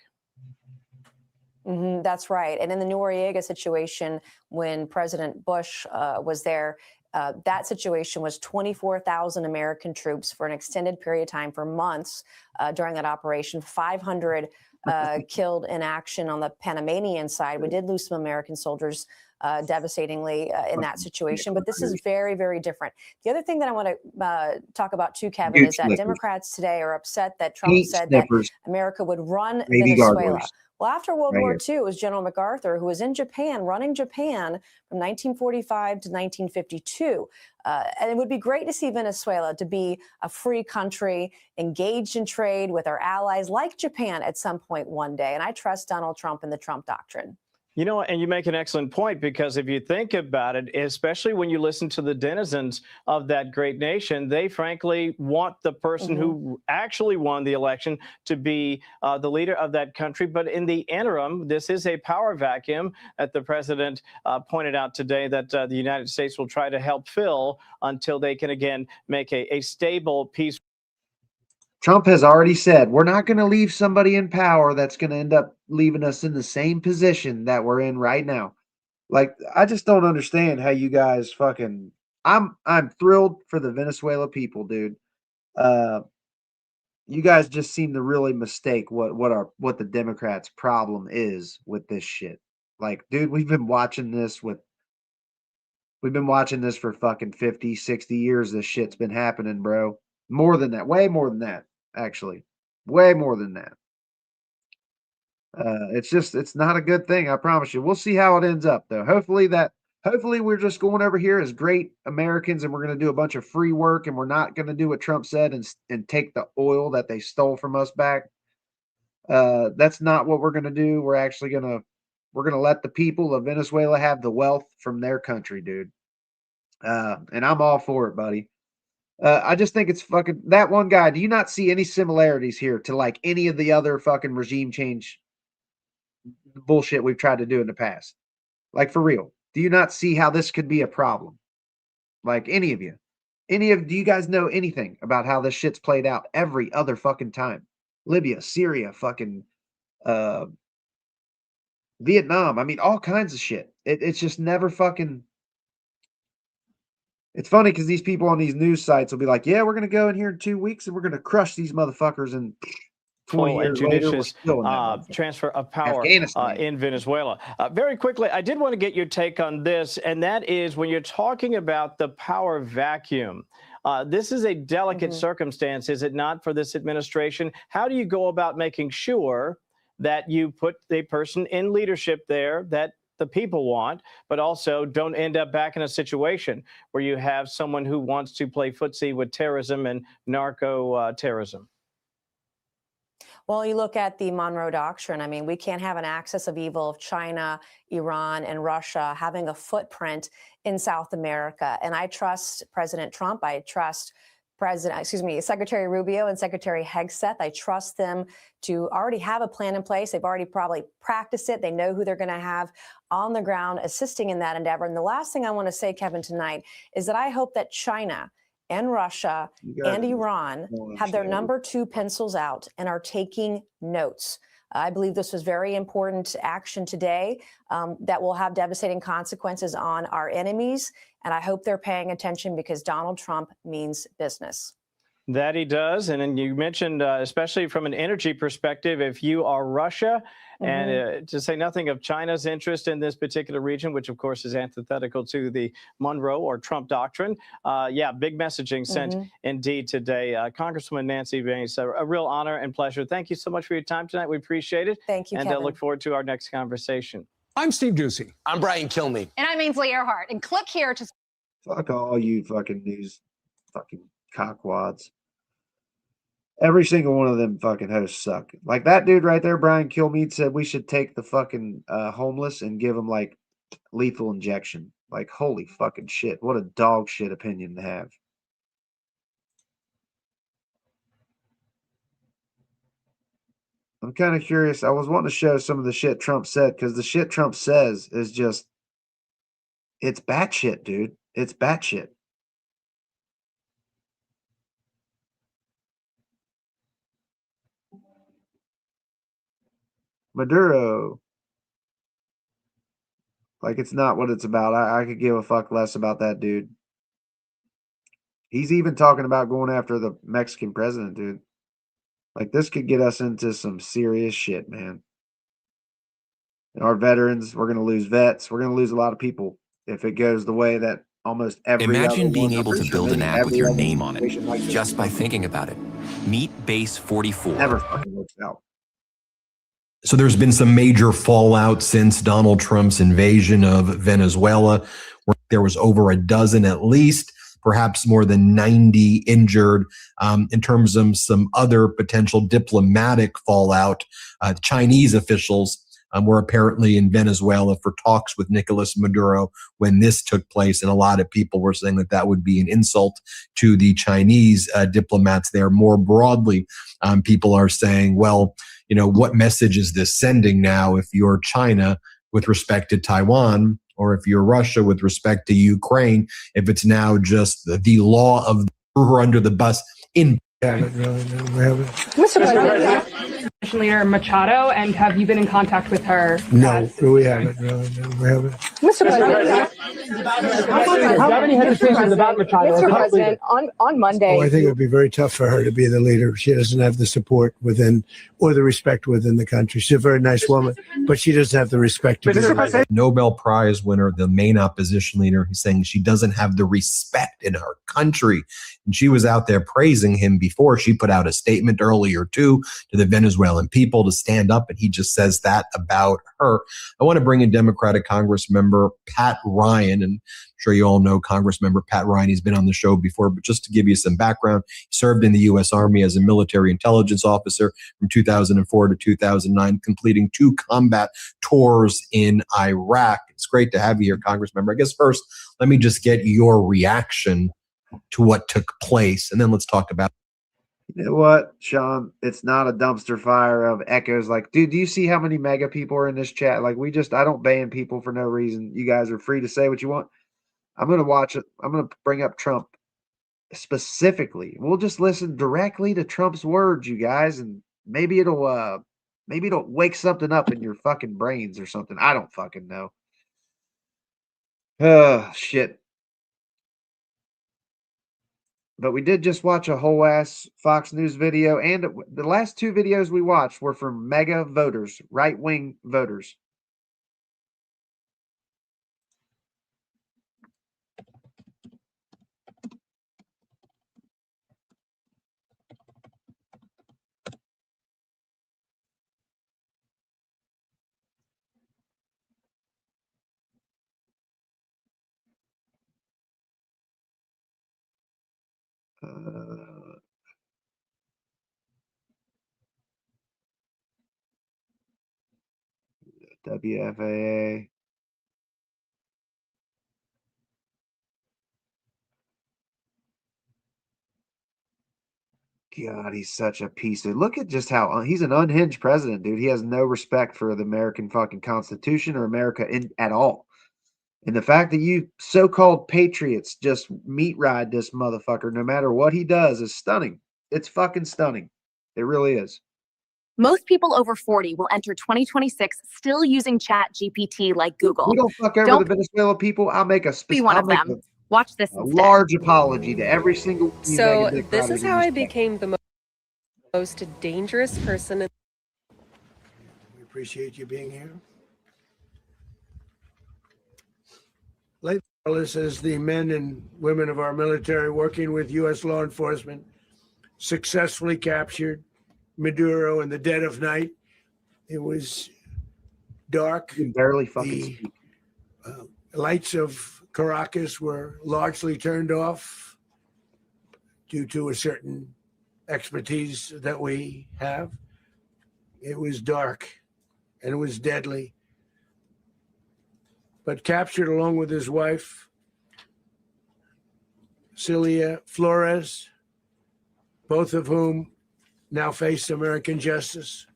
That's right. And in the Noriega situation, when President Bush was there, That situation was 24,000 American troops for an extended period of time for months during that operation, 500 killed in action on the Panamanian side. We did lose some American soldiers devastatingly in that situation, but this is very, very different. The other thing that I want to talk about too, Kevin, is that Democrats today are upset that Trump said that America would run Venezuela. Well, after World War II, it was General MacArthur who was in Japan, running Japan from 1945 to 1952. And it would be great to see Venezuela to be a free country, engaged in trade with our allies like Japan at some point one day. And I trust Donald Trump and the Trump doctrine. You know, and you make an excellent point, because if you think about it, especially when you listen to the denizens of that great nation, they frankly want the person who actually won the election to be the leader of that country. But in the interim, this is a power vacuum that the president pointed out today that the United States will try to help fill until they can again make a stable, peaceful. Trump has already said, we're not going to leave somebody in power that's going to end up leaving us in the same position that we're in right now. Like, I just don't understand how you guys fucking, I'm thrilled for the Venezuela people, dude. You guys just seem to really mistake what the Democrats' problem is with this shit. Like, dude, we've been watching this for fucking 50, 60 years. This shit's been happening, bro. More than that, way more than that. Actually, way more than that. It's not a good thing. I promise you. We'll see how it ends up, though. Hopefully we're just going over here as great Americans, and we're going to do a bunch of free work, and we're not going to do what Trump said and take the oil that they stole from us back. That's not what we're going to do. We're going to let the people of Venezuela have the wealth from their country, dude. And I'm all for it, buddy. I just think it's fucking that one guy. Do you not see any similarities here to like any of the other fucking regime change bullshit we've tried to do in the past? Like, for real, do you not see how this could be a problem? Like, any of you, do you guys know anything about how this shit's played out every other fucking time? Libya, Syria, fucking Vietnam. I mean, all kinds of shit. It's just never fucking. It's funny because these people on these news sites will be like, yeah, we're going to go in here in 2 weeks and we're going to crush these motherfuckers. And 20 years later, we're still in that transfer of power in Venezuela. Very quickly, I did want to get your take on this, and that is when you're talking about the power vacuum. This is a delicate circumstance, is it not, for this administration? How do you go about making sure that you put the person in leadership there that the people want, but also don't end up back in a situation where you have someone who wants to play footsie with terrorism and narco terrorism? Well, you look at the Monroe Doctrine. I mean, we can't have an axis of evil of China, Iran, and Russia having a footprint in South America. And I trust President Trump. I trust Secretary Rubio and Secretary Hegseth. I trust them to already have a plan in place. They've already probably practiced it. They know who they're going to have on the ground assisting in that endeavor. And the last thing I want to say, Kevin, tonight is that I hope that China and Russia and Iran have their number 2 pencils out and are taking notes. I believe this was very important action today that will have devastating consequences on our enemies. And I hope they're paying attention because Donald Trump means business. That he does. And then you mentioned, especially from an energy perspective, if you are Russia, and to say nothing of China's interest in this particular region, which of course is antithetical to the Monroe or Trump doctrine. Yeah, big messaging sent indeed today. Congresswoman Nancy Mace, a real honor and pleasure. Thank you so much for your time tonight. We appreciate it. Thank you, and Kevin. Look forward to our next conversation. I'm Steve Doocy. I'm Brian Kilmeade. And I'm Ainsley Earhart. And click here to... Fuck all you fucking news fucking cockwads. Every single one of them fucking hosts suck. Like that dude right there, Brian Kilmeade, said we should take the fucking homeless and give them like lethal injection. Like, holy fucking shit. What a dog shit opinion to have. I'm kind of curious. I was wanting to show some of the shit Trump said because the shit Trump says is just, it's batshit, dude. It's batshit. Maduro. Like, it's not what it's about. I could give a fuck less about that dude. He's even talking about going after the Mexican president, dude. Like, this could get us into some serious shit, man. And our veterans, we're going to lose vets. We're going to lose a lot of people if it goes the way that almost every Imagine other being one, able to sure build an maybe app with every your other name on it situation like this just by thinking about it. Meet Base 44. never fucking works out. So there's been some major fallout since Donald Trump's invasion of Venezuela, where there was over a dozen at least, perhaps more than 90 injured. In terms of some other potential diplomatic fallout, Chinese officials were apparently in Venezuela for talks with Nicolas Maduro when this took place. And a lot of people were saying that that would be an insult to the Chinese diplomats there. More broadly, people are saying, well, you know, what message is this sending now if you're China with respect to Taiwan, or if you're Russia with respect to Ukraine, if it's now just the law of threw her under the bus in. Mr. President, Leader Machado, and have you been in contact with her? No, we haven't. No, we haven't. Mr. President, do you have any hesitations about Machado? Mr. President, on Monday. Oh, I think it would be very tough for her to be the leader. She doesn't have the support within or the respect within the country. She's a very nice woman, but she doesn't have the respect to be the leader. Nobel Prize winner, the main opposition leader, he's saying she doesn't have the respect in her country. And she was out there praising him before. She put out a statement earlier, too, to the Venezuelan people to stand up, and he just says that about her. I want to bring in Democratic Congress member Pat Ryan, and I'm sure you all know Congress member Pat Ryan. He's been on the show before, but just to give you some background, he served in the U.S. Army as a military intelligence officer from 2004 to 2009, completing 2 combat tours in Iraq. It's great to have you here, Congress member. I guess first, let me just get your reaction to what took place, and then let's talk about. You know what, Sean? It's not a dumpster fire of echoes. Like, dude, do you see how many mega people are in this chat? Like, I don't ban people for no reason. You guys are free to say what you want. I'm going to watch it. I'm going to bring up Trump specifically. We'll just listen directly to Trump's words, you guys, and maybe it'll wake something up in your fucking brains or something. I don't fucking know. Shit. But we did just watch a whole ass Fox News video, and the last 2 videos we watched were from mega voters, right-wing voters. WFAA. God, he's such a piece of. Look at just how he's an unhinged president, dude. He has no respect for the American fucking Constitution or America at all. And the fact that you so-called patriots just meat ride this motherfucker, no matter what he does, is stunning. It's fucking stunning. It really is. Most people over 40 will enter 2026 still using Chat GPT like Google. We don't fuck over the Venezuela people. I'll make a be one of them. Watch this instead. Large apology to every single. So this is how I became the most dangerous person. We appreciate you being here. Late as the men and women of our military working with U.S. law enforcement successfully captured Maduro in the dead of night. It was dark. You can barely fucking speak. Lights of Caracas were largely turned off due to a certain expertise that we have. It was dark and it was deadly. But captured along with his wife, Celia Flores, both of whom now face American justice.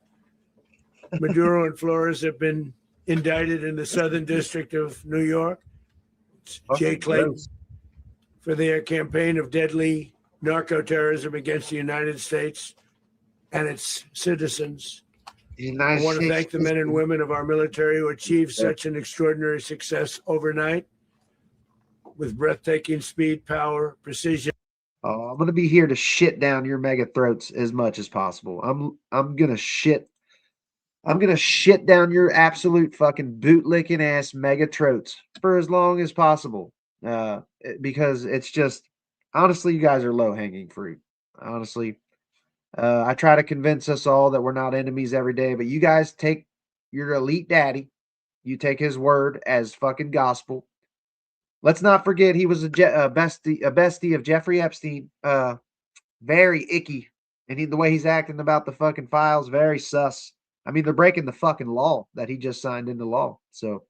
Maduro and Flores have been indicted in the Southern District of New York. Jay Clayton for their campaign of deadly narco-terrorism against the United States and its citizens. I want to thank the men and women of our military who achieved such an extraordinary success overnight with breathtaking speed, power, precision, I'm gonna be here to shit down your mega throats as much as possible. I'm gonna shit down your absolute fucking bootlicking ass mega throats for as long as possible. Because it's just honestly, you guys are low hanging fruit. Honestly, I try to convince us all that we're not enemies every day, but you guys take your elite daddy, you take his word as fucking gospel. Let's not forget he was a bestie of Jeffrey Epstein. Very icky, and the way he's acting about the fucking files, very sus. I mean, they're breaking the fucking law that he just signed into law. So,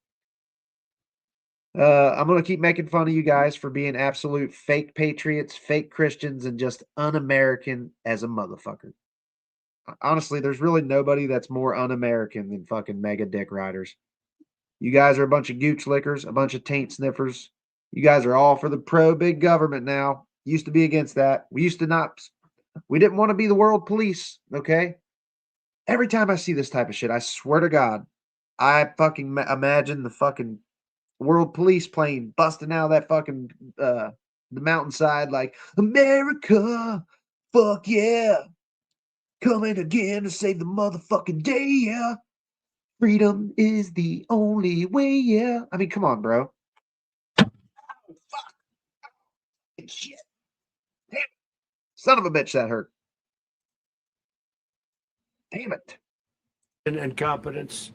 I'm gonna keep making fun of you guys for being absolute fake patriots, fake Christians, and just un-American as a motherfucker. Honestly, there's really nobody that's more un-American than fucking mega dick riders. You guys are a bunch of gooch lickers, a bunch of taint sniffers. You guys are all for the pro big government now. Used to be against that. We didn't want to be the world police, okay? Every time I see this type of shit, I swear to God, I fucking imagine the fucking world police plane busting out of that fucking the mountainside like, America, fuck yeah, coming again to save the motherfucking day, yeah. Freedom is the only way, yeah. I mean, come on, bro. Shit. Damn it. Son of a bitch, that hurt. Damn it. And competence.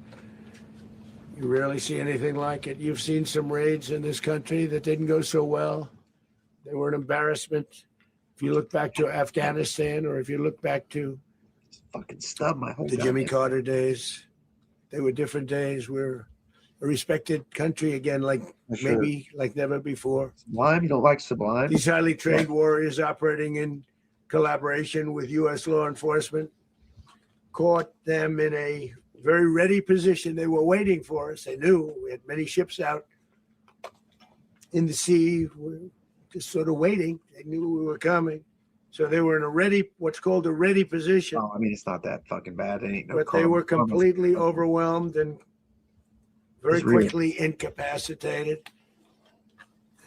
You rarely see anything like it. You've seen some raids in this country that didn't go so well. They were an embarrassment. If you look back to Afghanistan, or if you look back to fucking stub my whole the Jimmy Carter days, they were different days. We're a respected country again, like maybe like never before. Sublime? You don't like Sublime? These highly trained warriors operating in collaboration with U.S. law enforcement caught them in a very ready position. They were waiting for us. They knew we had many ships out in the sea, just sort of waiting. They knew we were coming. So they were in a ready, what's called a ready position. Oh, I mean, it's not that fucking bad. It ain't no But they were completely overwhelmed and very quickly incapacitated.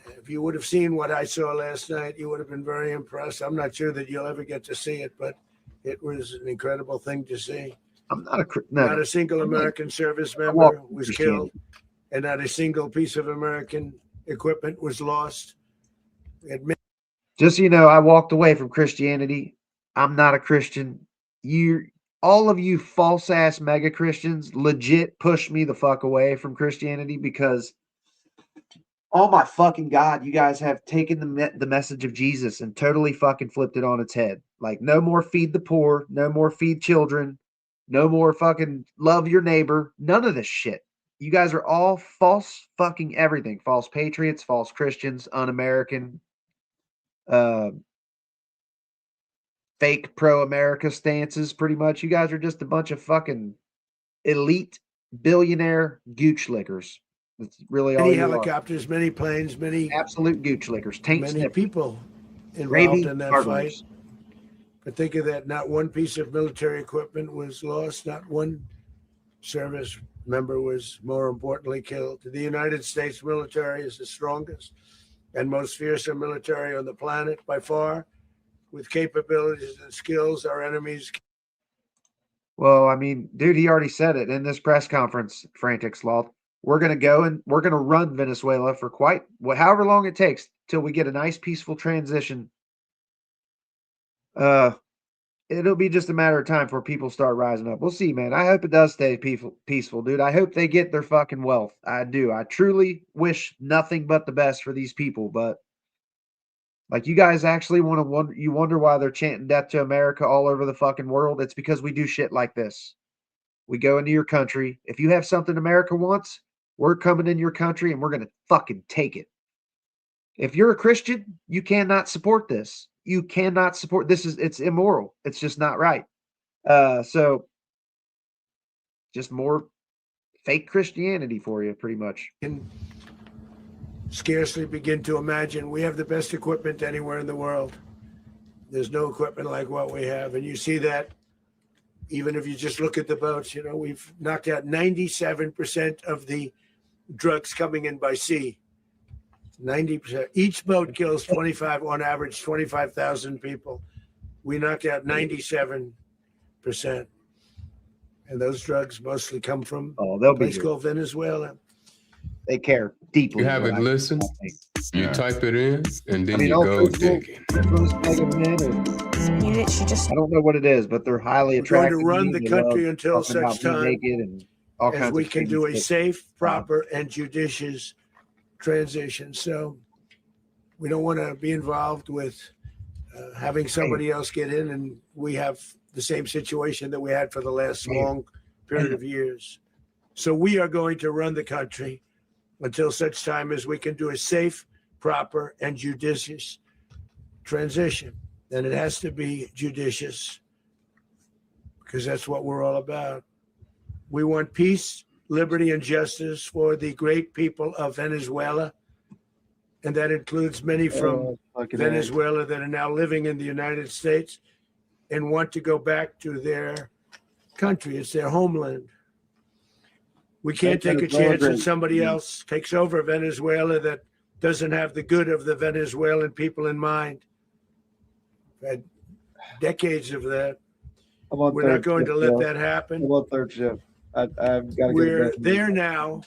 If you would have seen what I saw last night, you would have been very impressed. I'm not sure that you'll ever get to see it, but it was an incredible thing to see. I'm not not a single American service member was killed, and not a single piece of American equipment was lost. Just so you know, I walked away from Christianity. I'm not a Christian. All of you false ass mega Christians legit pushed me the fuck away from Christianity because, oh my fucking God, you guys have taken the message of Jesus and totally fucking flipped it on its head. Like, no more feed the poor, no more feed children, no more fucking love your neighbor. None of this shit. You guys are all false fucking everything. False patriots, false Christians, un-American, fake pro-America stances, pretty much. You guys are just a bunch of fucking elite billionaire gooch lickers. That's really all many you helicopters, many planes, many absolute gooch lickers, many people involved in that fight. But think of that, not one piece of military equipment was lost, not one service member was, more importantly, killed. The United States military is the strongest and most fearsome military on the planet by far, with capabilities and skills our enemies. Well, I mean, dude, he already said it in this press conference, Frantic Sloth. We're going to go and we're going to run Venezuela for however long it takes till we get a nice peaceful transition. It'll be just a matter of time before people start rising up. We'll see, man. I hope it does stay peaceful, dude. I hope they get their fucking wealth. I do. I truly wish nothing but the best for these people. But like, you guys actually wonder why they're chanting death to America all over the fucking world. It's because we do shit like this. We go into your country. If you have something America wants, we're coming in your country and we're going to fucking take it. If you're a Christian, you cannot support this. You cannot support this. It's immoral. It's just not right. So just more fake Christianity for you, pretty much. Can scarcely begin to imagine. We have the best equipment anywhere in the world. There's no equipment like what we have. And you see that even if you just look at the boats, we've knocked out 97% of the drugs coming in by sea. 90%. Each boat kills 25, on average, 25,000 people. We knock out 97%. And those drugs mostly come from they'll a place be called Venezuela. They care deeply. You have it listened, you type it in, and then you all go those digging. those mega men I don't know what it is, but they're highly We're going to attractive. run the They country love until talking about such being time naked and all as kinds we of can crazy do a shit. safe, proper, and judicious transition. So we don't want to be involved with having somebody else get in, and we have the same situation that we had for the last long period of years. So we are going to run the country until such time as we can do a safe, proper, and judicious transition. And it has to be judicious because that's what we're all about. We want peace, liberty, and justice for the great people of Venezuela. And that includes many from Venezuela that are now living in the United States and want to go back to their country. It's their homeland. We can't take a chance that somebody else takes over Venezuela that doesn't have the good of the Venezuelan people in mind. We've had decades of that. We're not going to let that happen. I want third shift. I've got to We're there now,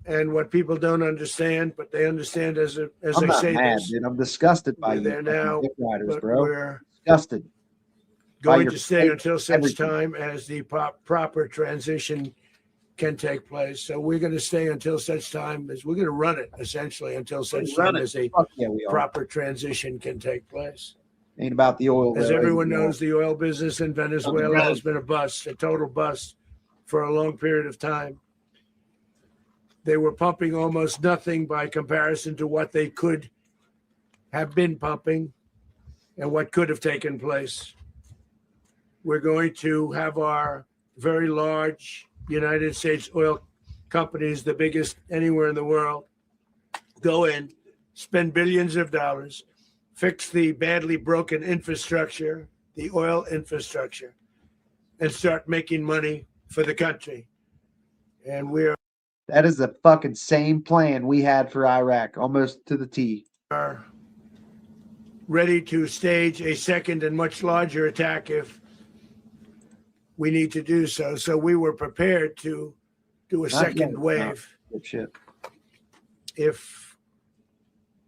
and what people don't understand, but they understand as I'm I not say mad, this. dude. I'm disgusted by you. There now, Dick riders, but bro. we're Disgusted. going your to stay fake until such everything. time as the proper transition can take place. So we're going to stay until such time as we're going to run it essentially until such time as a proper transition can take place. Ain't about the oil. As though, everyone is it? knows, the oil business in Venezuela Right. has been a bust, a total bust for a long period of time. They were pumping almost nothing by comparison to what they could have been pumping and what could have taken place. We're going to have our very large United States oil companies, the biggest anywhere in the world, go in, spend billions of dollars, fix the badly broken infrastructure, the oil infrastructure, and start making money for the country. And we're That is the fucking same plan we had for Iraq, almost to the T. ready to stage a second and much larger attack if we need to do so. So we were prepared to do a second wave if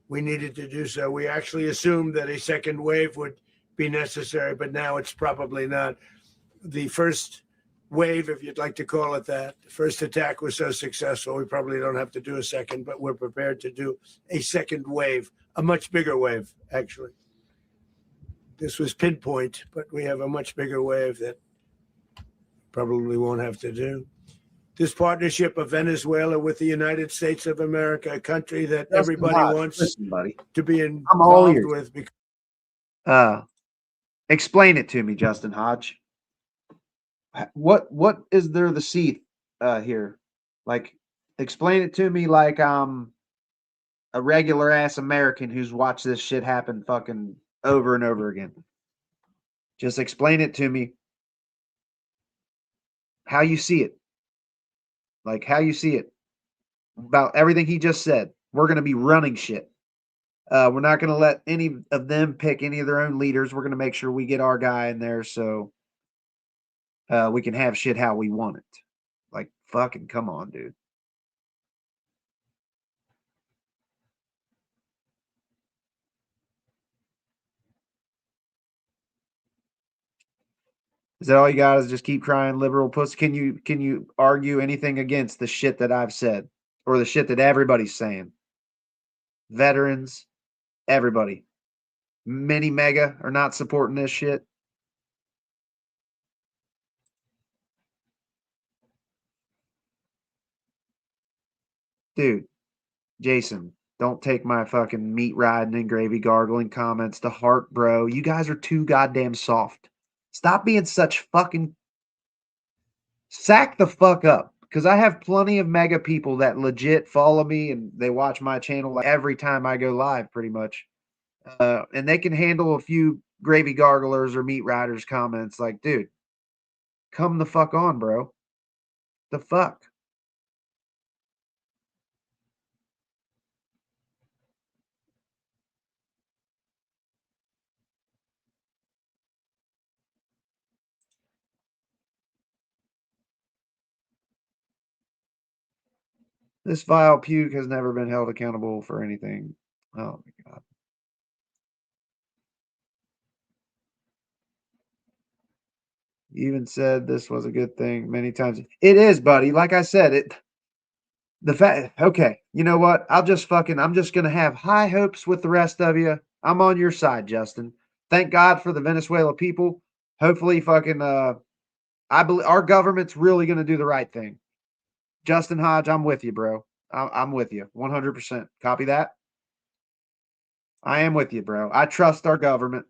we needed to do so. We actually assumed that a second wave would be necessary, but now it's probably not. The first wave, if you'd like to call it that, the first attack was so successful, we probably don't have to do a second, but we're prepared to do a second wave, a much bigger wave, actually. This was pinpoint, but we have a much bigger wave that probably won't have to do. This partnership of Venezuela with the United States of America, a country that everybody wants to be involved with. Explain it to me, Justin Hodge. What is there to see here? Like, explain it to me like a regular ass American who's watched this shit happen fucking over and over again. Just explain it to me how you see it. Like how you see it about everything he just said. We're going to be running shit. We're not going to let any of them pick any of their own leaders. We're going to make sure we get our guy in there so we can have shit how we want it. Like, fucking come on, dude. Is that all you got? Is just keep crying liberal pussy? Can you argue anything against the shit that I've said or the shit that everybody's saying? Veterans, everybody. Mini mega are not supporting this shit. Dude, Jason, don't take my fucking meat riding and gravy gargling comments to heart, bro. You guys are too goddamn soft. Stop being such fucking... Sack the fuck up. Because I have plenty of mega people that legit follow me and they watch my channel like every time I go live, pretty much. And they can handle a few gravy garglers or meat riders comments like, dude, come the fuck on, bro. The fuck? This vile puke has never been held accountable for anything. Oh my God. You even said this was a good thing many times. It is, buddy. Like I said, okay, you know what? I'm just going to have high hopes with the rest of you. I'm on your side, Justin. Thank God for the Venezuela people. Hopefully I believe our government's really going to do the right thing. Justin Hodge, I'm with you, bro. I'm with you 100%. Copy that? I am with you, bro. I trust our government.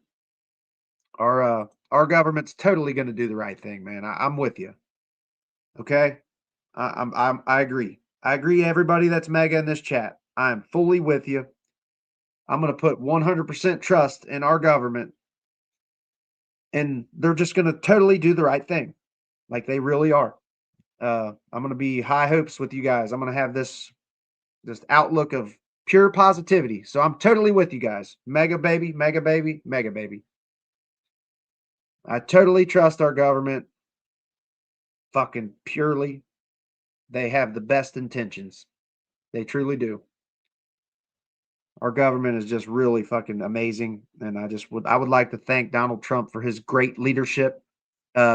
Our government's totally going to do the right thing, man. I'm with you. Okay? I agree. I agree, everybody that's mega in this chat. I'm fully with you. I'm going to put 100% trust in our government, and they're just going to totally do the right thing, like they really are. I'm going to be high hopes with you guys. I'm going to have this outlook of pure positivity. So I'm totally with you guys. Mega baby, mega baby, mega baby. I totally trust our government. Fucking purely. They have the best intentions. They truly do. Our government is just really fucking amazing. And I would like to thank Donald Trump for his great leadership.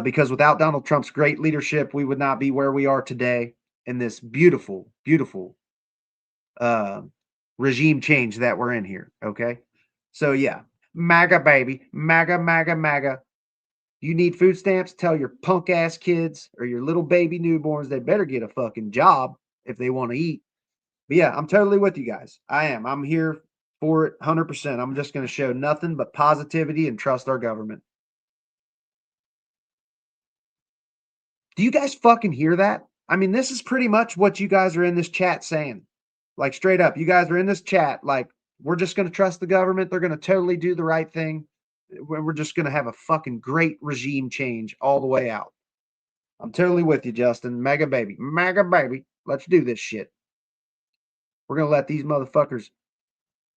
Because without Donald Trump's great leadership, we would not be where we are today in this beautiful, beautiful regime change that we're in here. Okay. So yeah, MAGA baby, MAGA, MAGA, MAGA. You need food stamps? Tell your punk ass kids or your little baby newborns they better get a fucking job if they want to eat. But yeah, I'm totally with you guys. I am. I'm here for it 100%. I'm just going to show nothing but positivity and trust our government. Do you guys fucking hear that? I mean, this is pretty much what you guys are in this chat saying. Like straight up, you guys are in this chat like, we're just going to trust the government. They're going to totally do the right thing. We're just going to have a fucking great regime change all the way out. I'm totally with you, Justin. Mega baby. Mega baby. Let's do this shit. We're going to let these motherfuckers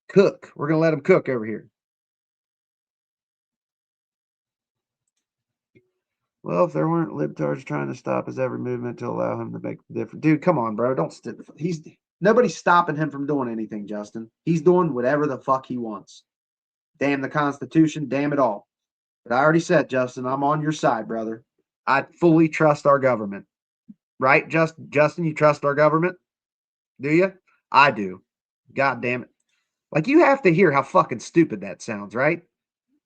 cook. We're going to let them cook over here. Well, if there weren't libtards trying to stop his every movement to allow him to make the difference. Dude, come on, bro. Don't nobody's stopping him from doing anything, Justin. He's doing whatever the fuck he wants. Damn the Constitution, damn it all. But I already said, Justin, I'm on your side, brother. I fully trust our government. Right, Justin, you trust our government? Do you? I do. God damn it. Like, you have to hear how fucking stupid that sounds, right?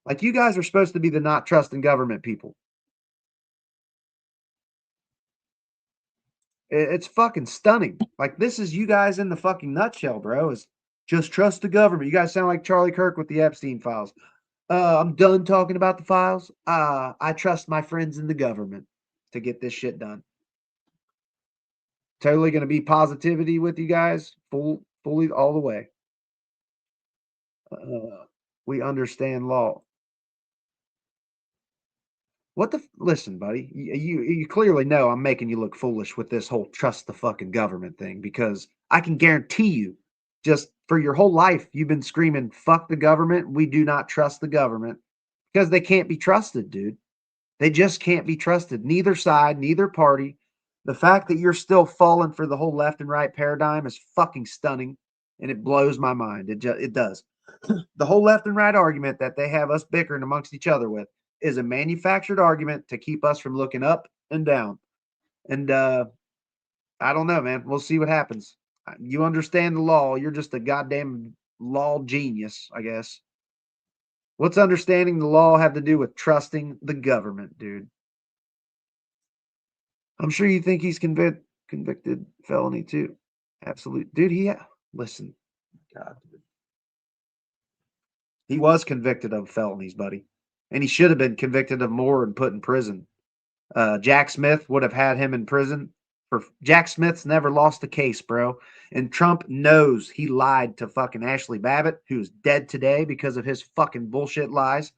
Like, you guys are supposed to be the not trusting government people. It's fucking stunning. Like, this is you guys in the fucking nutshell, bro. Is just trust the government. You guys sound like Charlie Kirk with the Epstein files. I'm done talking about the files. I trust my friends in the government to get this shit done. Totally going to be positivity with you guys, fully all the way. We understand law. Listen, buddy, you clearly know I'm making you look foolish with this whole trust the fucking government thing, because I can guarantee you, just for your whole life, you've been screaming, fuck the government. We do not trust the government, because they can't be trusted, dude. They just can't be trusted. Neither side, neither party. The fact that you're still falling for the whole left and right paradigm is fucking stunning, and it blows my mind. It does. The whole left and right argument that they have us bickering amongst each other with is a manufactured argument to keep us from looking up and down. And I don't know, man. We'll see what happens. You understand the law. You're just a goddamn law genius, I guess. What's understanding the law have to do with trusting the government, dude? I'm sure you think he's convicted felony too. Absolute. Dude, listen. God. He was convicted of felonies, buddy. And he should have been convicted of more and put in prison. Jack Smith would have had him in prison. Jack Smith's never lost a case, bro. And Trump knows he lied to fucking Ashley Babbitt, who's dead today because of his fucking bullshit lies.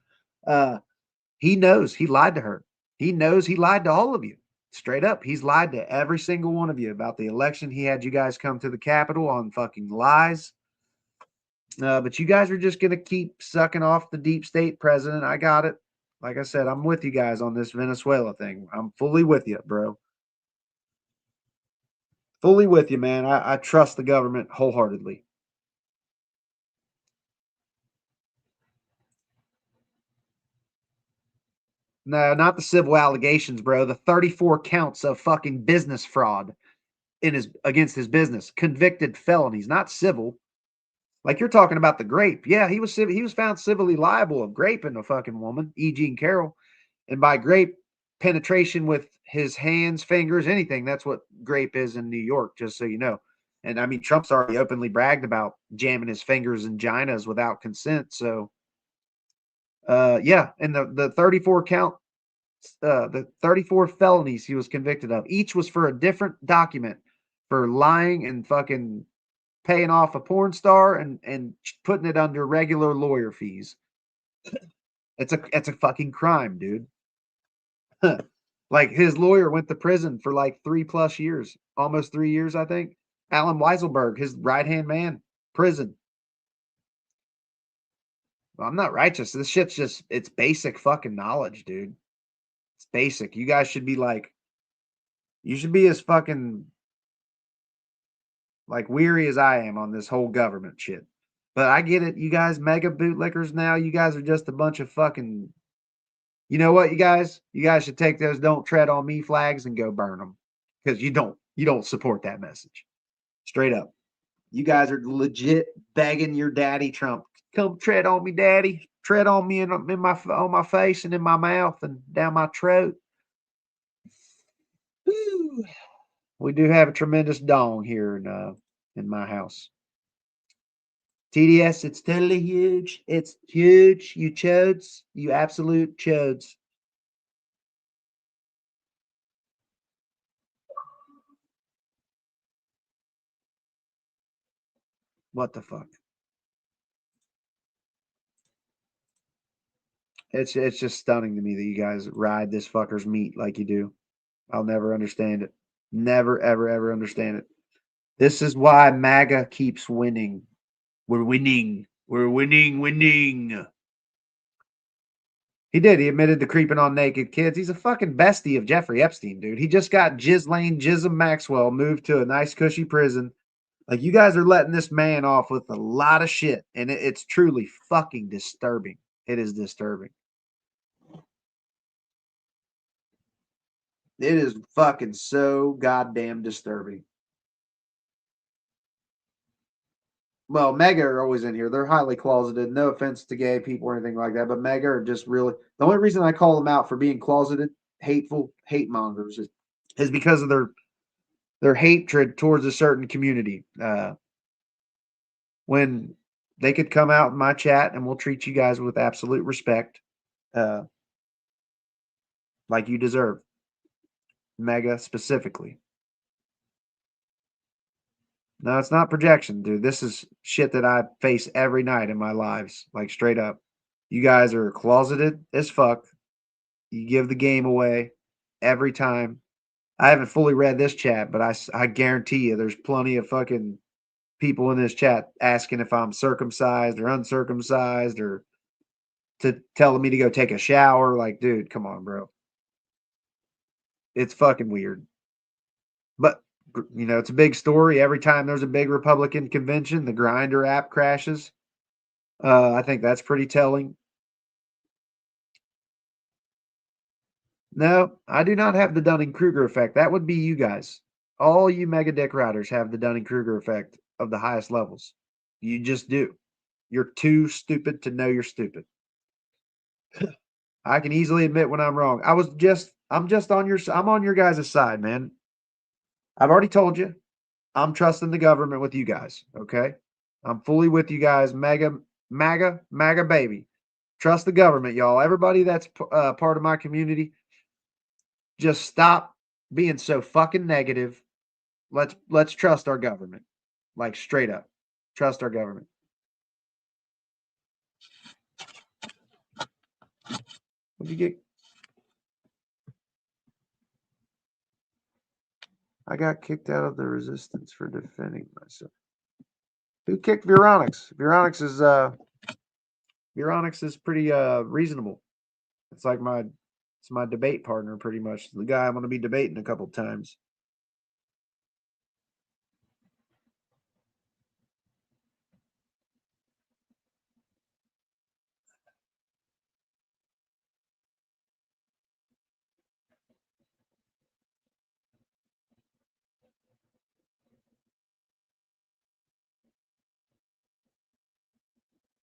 He knows he lied to her. He knows he lied to all of you. Straight up. He's lied to every single one of you about the election. He had you guys come to the Capitol on fucking lies. But you guys are just going to keep sucking off the deep state president. I got it. Like I said, I'm with you guys on this Venezuela thing. I'm fully with you, bro. Fully with you, man. I trust the government wholeheartedly. No, not the civil allegations, bro. The 34 counts of fucking business fraud against his business. Convicted felonies, not civil. Like you're talking about the grape. Yeah, he was found civilly liable of graping a fucking woman, E. Jean Carroll. And by grape, penetration with his hands, fingers, anything. That's what grape is in New York, just so you know. And I mean, Trump's already openly bragged about jamming his fingers in vaginas without consent. So, yeah. And the 34 count, the 34 felonies he was convicted of, each was for a different document for lying and fucking paying off a porn star and putting it under regular lawyer fees. It's a fucking crime, dude. Like his lawyer went to prison for like 3+ years, almost 3 years, I think. Alan Weiselberg, his right-hand man, prison. Well, I'm not righteous. This shit's just, it's basic fucking knowledge, dude. It's basic. You guys should be like, you should be as fucking like weary as I am on this whole government shit. But I get it. You guys mega bootlickers now. You guys are just a bunch of fucking, you know what, you guys should take those "Don't Tread on Me" flags and go burn them, because you don't support that message. Straight up, you guys are legit begging your daddy Trump, come tread on me, daddy, tread on me on my face and in my mouth and down my throat. Woo. We do have a tremendous dong here in my house. TDS, it's totally huge. It's huge. You chodes, you absolute chodes. What the fuck? It's just stunning to me that you guys ride this fucker's meat like you do. I'll never understand it. Never, ever, ever understand it. This is why MAGA keeps winning. We're winning. We're winning. He did. He admitted to creeping on naked kids. He's a fucking bestie of Jeffrey Epstein, dude. He just got Ghislaine Jism Maxwell moved to a nice, cushy prison. Like, you guys are letting this man off with a lot of shit, and it's truly fucking disturbing. It is disturbing. It is fucking so goddamn disturbing. Well, MAGA are always in here. They're highly closeted. No offense to gay people or anything like that, but MAGA are just really, the only reason I call them out for being closeted, hateful, hate mongers is because of their hatred towards a certain community. When they could come out in my chat and we'll treat you guys with absolute respect, like you deserve. MAGA specifically. No, it's not projection, dude. This is shit that I face every night in my lives, like straight up. You guys are closeted as fuck. You give the game away every time. I haven't fully read this chat, but I guarantee you there's plenty of fucking people in this chat asking if I'm circumcised or uncircumcised or telling me to go take a shower. Like, dude, come on, bro. It's fucking weird. But, you know, it's a big story. Every time there's a big Republican convention, the Grindr app crashes. I think that's pretty telling. No, I do not have the Dunning-Kruger effect. That would be you guys. All you mega dick riders have the Dunning-Kruger effect of the highest levels. You just do. You're too stupid to know you're stupid. I can easily admit when I'm wrong. I'm on your guys' side, man. I've already told you. I'm trusting the government with you guys, okay? I'm fully with you guys. MAGA baby. Trust the government, y'all. Everybody that's part of my community, just stop being so fucking negative. Let's trust our government. Like, straight up. Trust our government. What'd you get? I got kicked out of the resistance for defending myself. Who kicked Veronix? Veronix is pretty reasonable. It's like my debate partner, pretty much. The guy I'm going to be debating a couple times.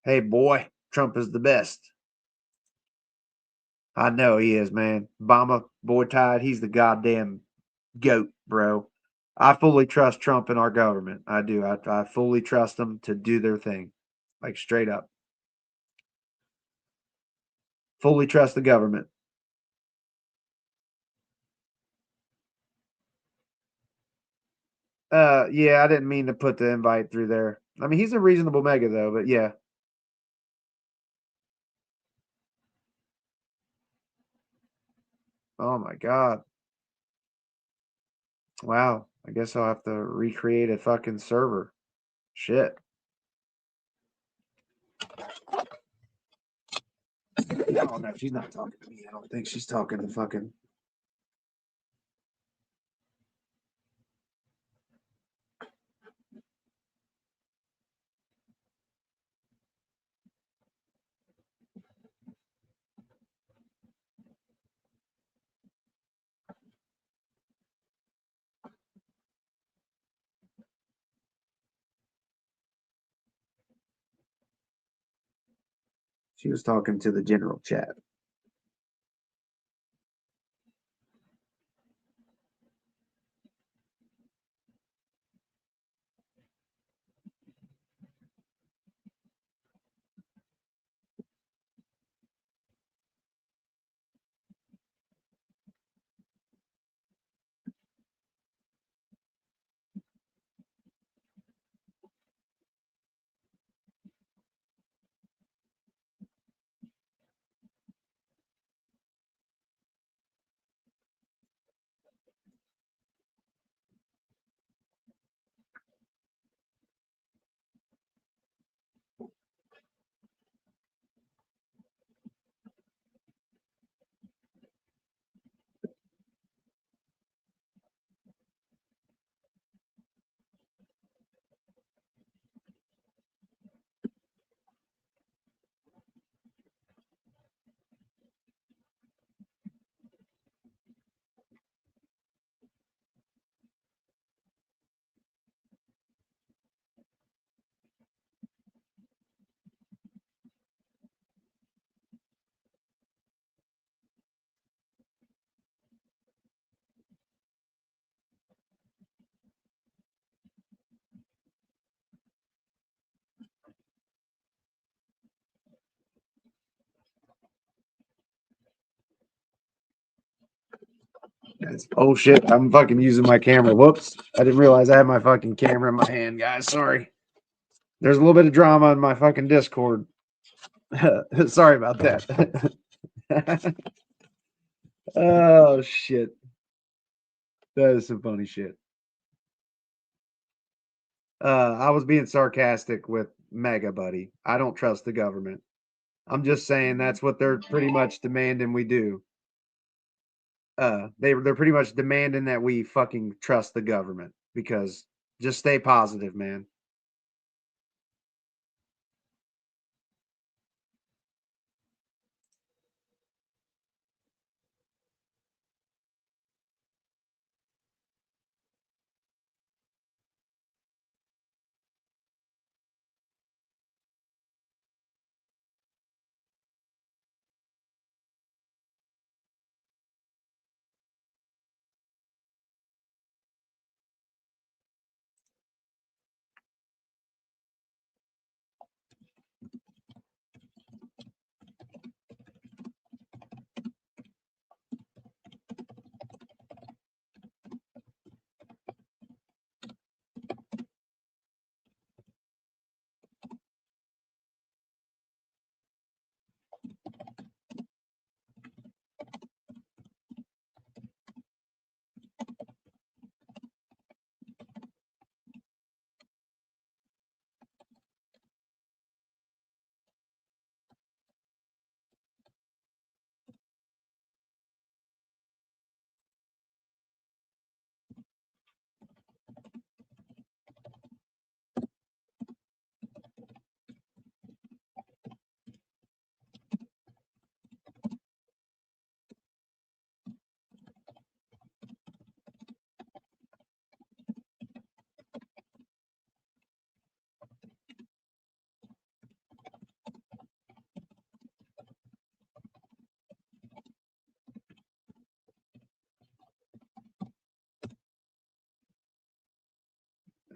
Hey, boy, Trump is the best. I know he is, man. Obama, boy Tide, he's the goddamn goat, bro. I fully trust Trump and our government. I do. I fully trust them to do their thing. Like, straight up. Fully trust the government. Yeah, I didn't mean to put the invite through there. I mean, he's a reasonable mega, though, but yeah. Oh, my God. Wow. I guess I'll have to recreate a fucking server. Shit. Oh, no, she's not talking to me. I don't think she's talking to fucking. She was talking to the general chat. Oh shit, I'm fucking using my camera. Whoops. I didn't realize I had my fucking camera in my hand, guys. Sorry. There's a little bit of drama in my fucking Discord. Sorry about that. Oh shit. That is some funny shit. I was being sarcastic with Mega Buddy. I don't trust the government. I'm just saying that's what they're pretty much demanding we do. They're pretty much demanding that we fucking trust the government because just stay positive, man.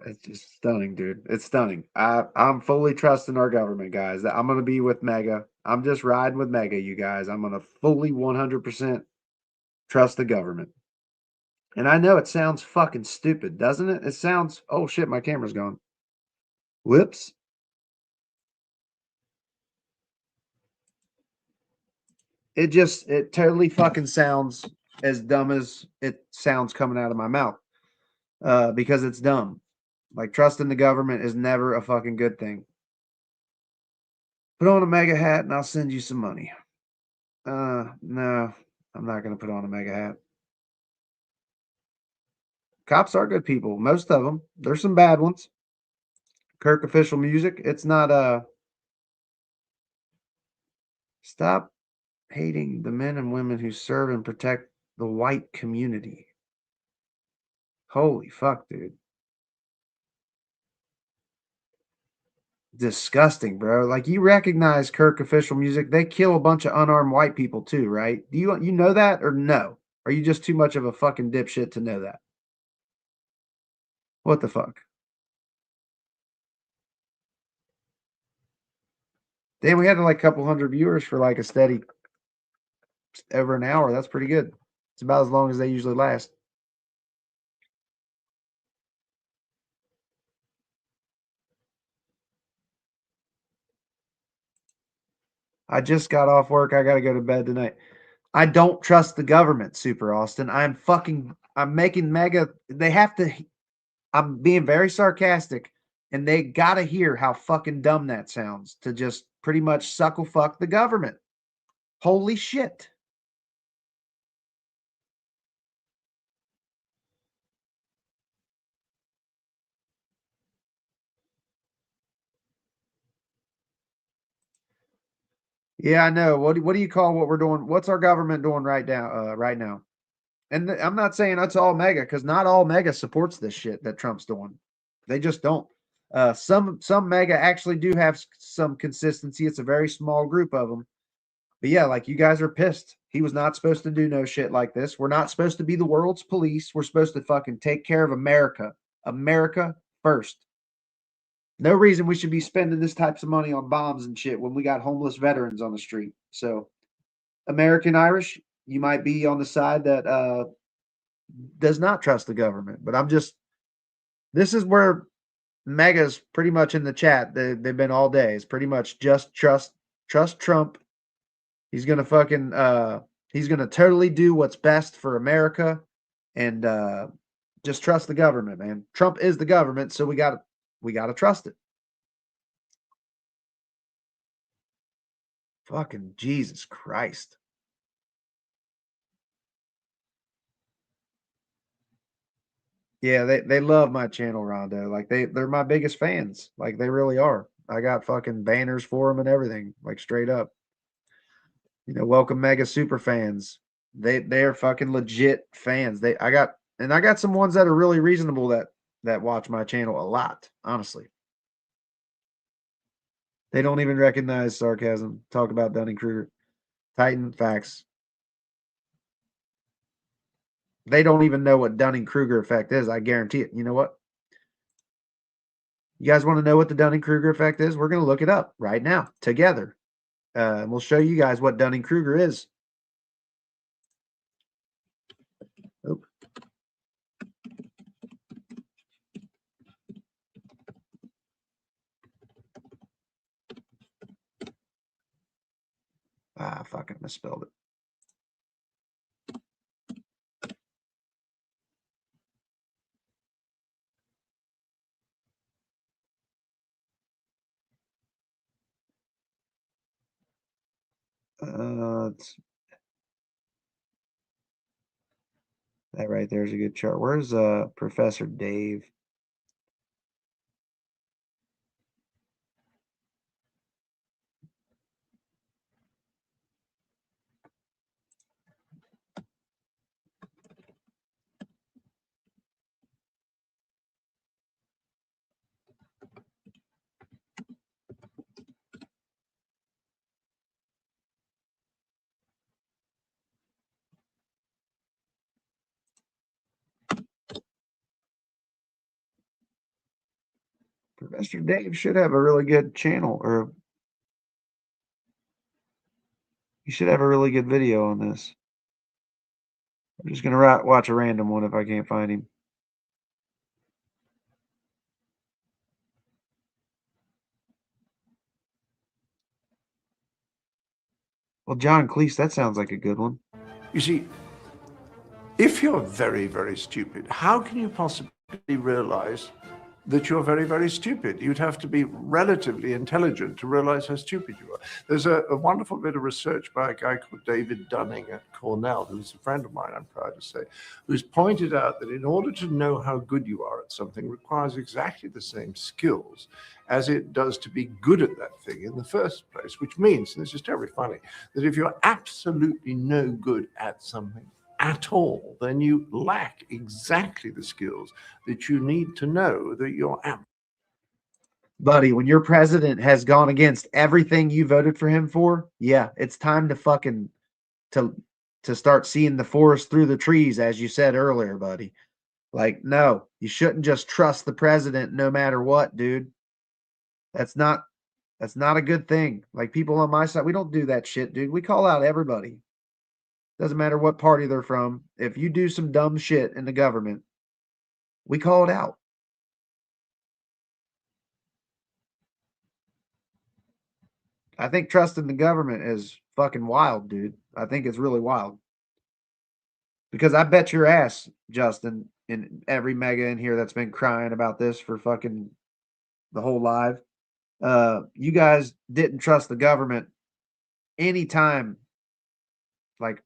It's just stunning, dude. It's stunning. I'm fully trusting our government, guys. I'm gonna be with Mega. I'm just riding with Mega, you guys. I'm gonna fully 100% trust the government. And I know it sounds fucking stupid, doesn't it? It sounds. Oh shit, my camera's gone. Whoops. It totally fucking sounds as dumb as it sounds coming out of my mouth. Because it's dumb. Like trusting the government is never a fucking good thing. Put on a mega hat and I'll send you some money. No, I'm not gonna put on a mega hat. Cops are good people, most of them. There's some bad ones. Kirk official music. It's not stop hating the men and women who serve and protect the white community. Holy fuck, dude. Disgusting, bro. Like you recognize Kirk official music. They kill a bunch of unarmed white people too, right? Do you know that or no? Are you just too much of a fucking dipshit to know that? What the fuck? Damn, we had like a couple hundred viewers for like a steady over an hour. That's pretty good. It's about as long as they usually last. I just got off work. I got to go to bed tonight. I don't trust the government, Super Austin. I'm making mega. They have to. I'm being very sarcastic, and they got to hear how fucking dumb that sounds to just pretty much suckle fuck the government. Holy shit. Yeah, I know. What do you call what we're doing? What's our government doing right now? Right now, and I'm not saying that's all mega because not all mega supports this shit that Trump's doing. They just don't. Some mega actually do have some consistency. It's a very small group of them. But yeah, like you guys are pissed. He was not supposed to do no shit like this. We're not supposed to be the world's police. We're supposed to fucking take care of America. America first. No reason we should be spending this types of money on bombs and shit when we got homeless veterans on the street. So, American Irish, you might be on the side that does not trust the government. But this is where Mega's pretty much in the chat. They've been all day. It's pretty much just trust Trump. He's gonna fucking he's gonna totally do what's best for America and just trust the government, man. Trump is the government, so we gotta trust it. Fucking Jesus Christ. Yeah, they love my channel, Rondo. Like they're my biggest fans. Like they really are. I got fucking banners for them and everything, like straight up. You know, welcome mega super fans. They're fucking legit fans. I got some ones that are really reasonable that watch my channel a lot, honestly. They don't even recognize sarcasm. Talk about Dunning-Kruger. Titan facts. They don't even know what Dunning-Kruger effect is. I guarantee it. You know what? You guys want to know what the Dunning-Kruger effect is? We're going to look it up right now together. And we'll show you guys what Dunning-Kruger is. Oh. I fucking misspelled it. That right there is a good chart. Where's Professor Dave? Professor Dave should have a really good channel, or he should have a really good video on this. I'm just gonna watch a random one if I can't find him. Well, John Cleese, that sounds like a good one. You see, if you're very, very stupid, how can you possibly realize that you're very, very stupid? You'd have to be relatively intelligent to realize how stupid you are. There's a wonderful bit of research by a guy called David Dunning at Cornell, who's a friend of mine, I'm proud to say, who's pointed out that in order to know how good you are at something requires exactly the same skills as it does to be good at that thing in the first place, which means, and this is terribly funny, that if you're absolutely no good at something at all, then you lack exactly the skills that you need to know that you're at. Buddy, when your president has gone against everything you voted for him for, yeah, it's time to fucking to start seeing the forest through the trees, as you said earlier, buddy. Like, no, you shouldn't just trust the president no matter what, dude. That's not a good thing. Like, people on my side, we don't do that shit, dude. We call out everybody. Doesn't matter what party they're from. If you do some dumb shit in the government, we call it out. I think trusting the government is fucking wild, dude. I think it's really wild. Because I bet your ass, Justin, and every mega in here that's been crying about this for fucking the whole live, you guys didn't trust the government anytime. Like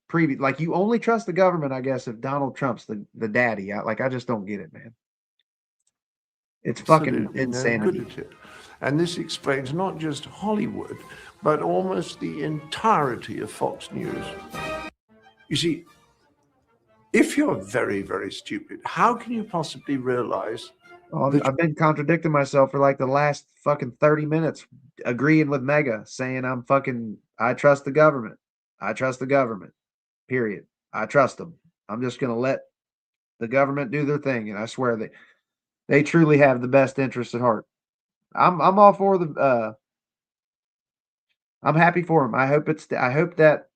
you only trust the government, I guess, if Donald Trump's the daddy. I just don't get it, man. It's fucking insanity. And this explains not just Hollywood, but almost the entirety of Fox News. You see, if you're very, very stupid, how can you possibly realize? I've been contradicting myself for like the last fucking 30 minutes, agreeing with Mega, saying I trust the government. I trust the government, period. I trust them. I'm just going to let the government do their thing. And I swear they truly have the best interests at heart. I'm all for I'm happy for them. I hope that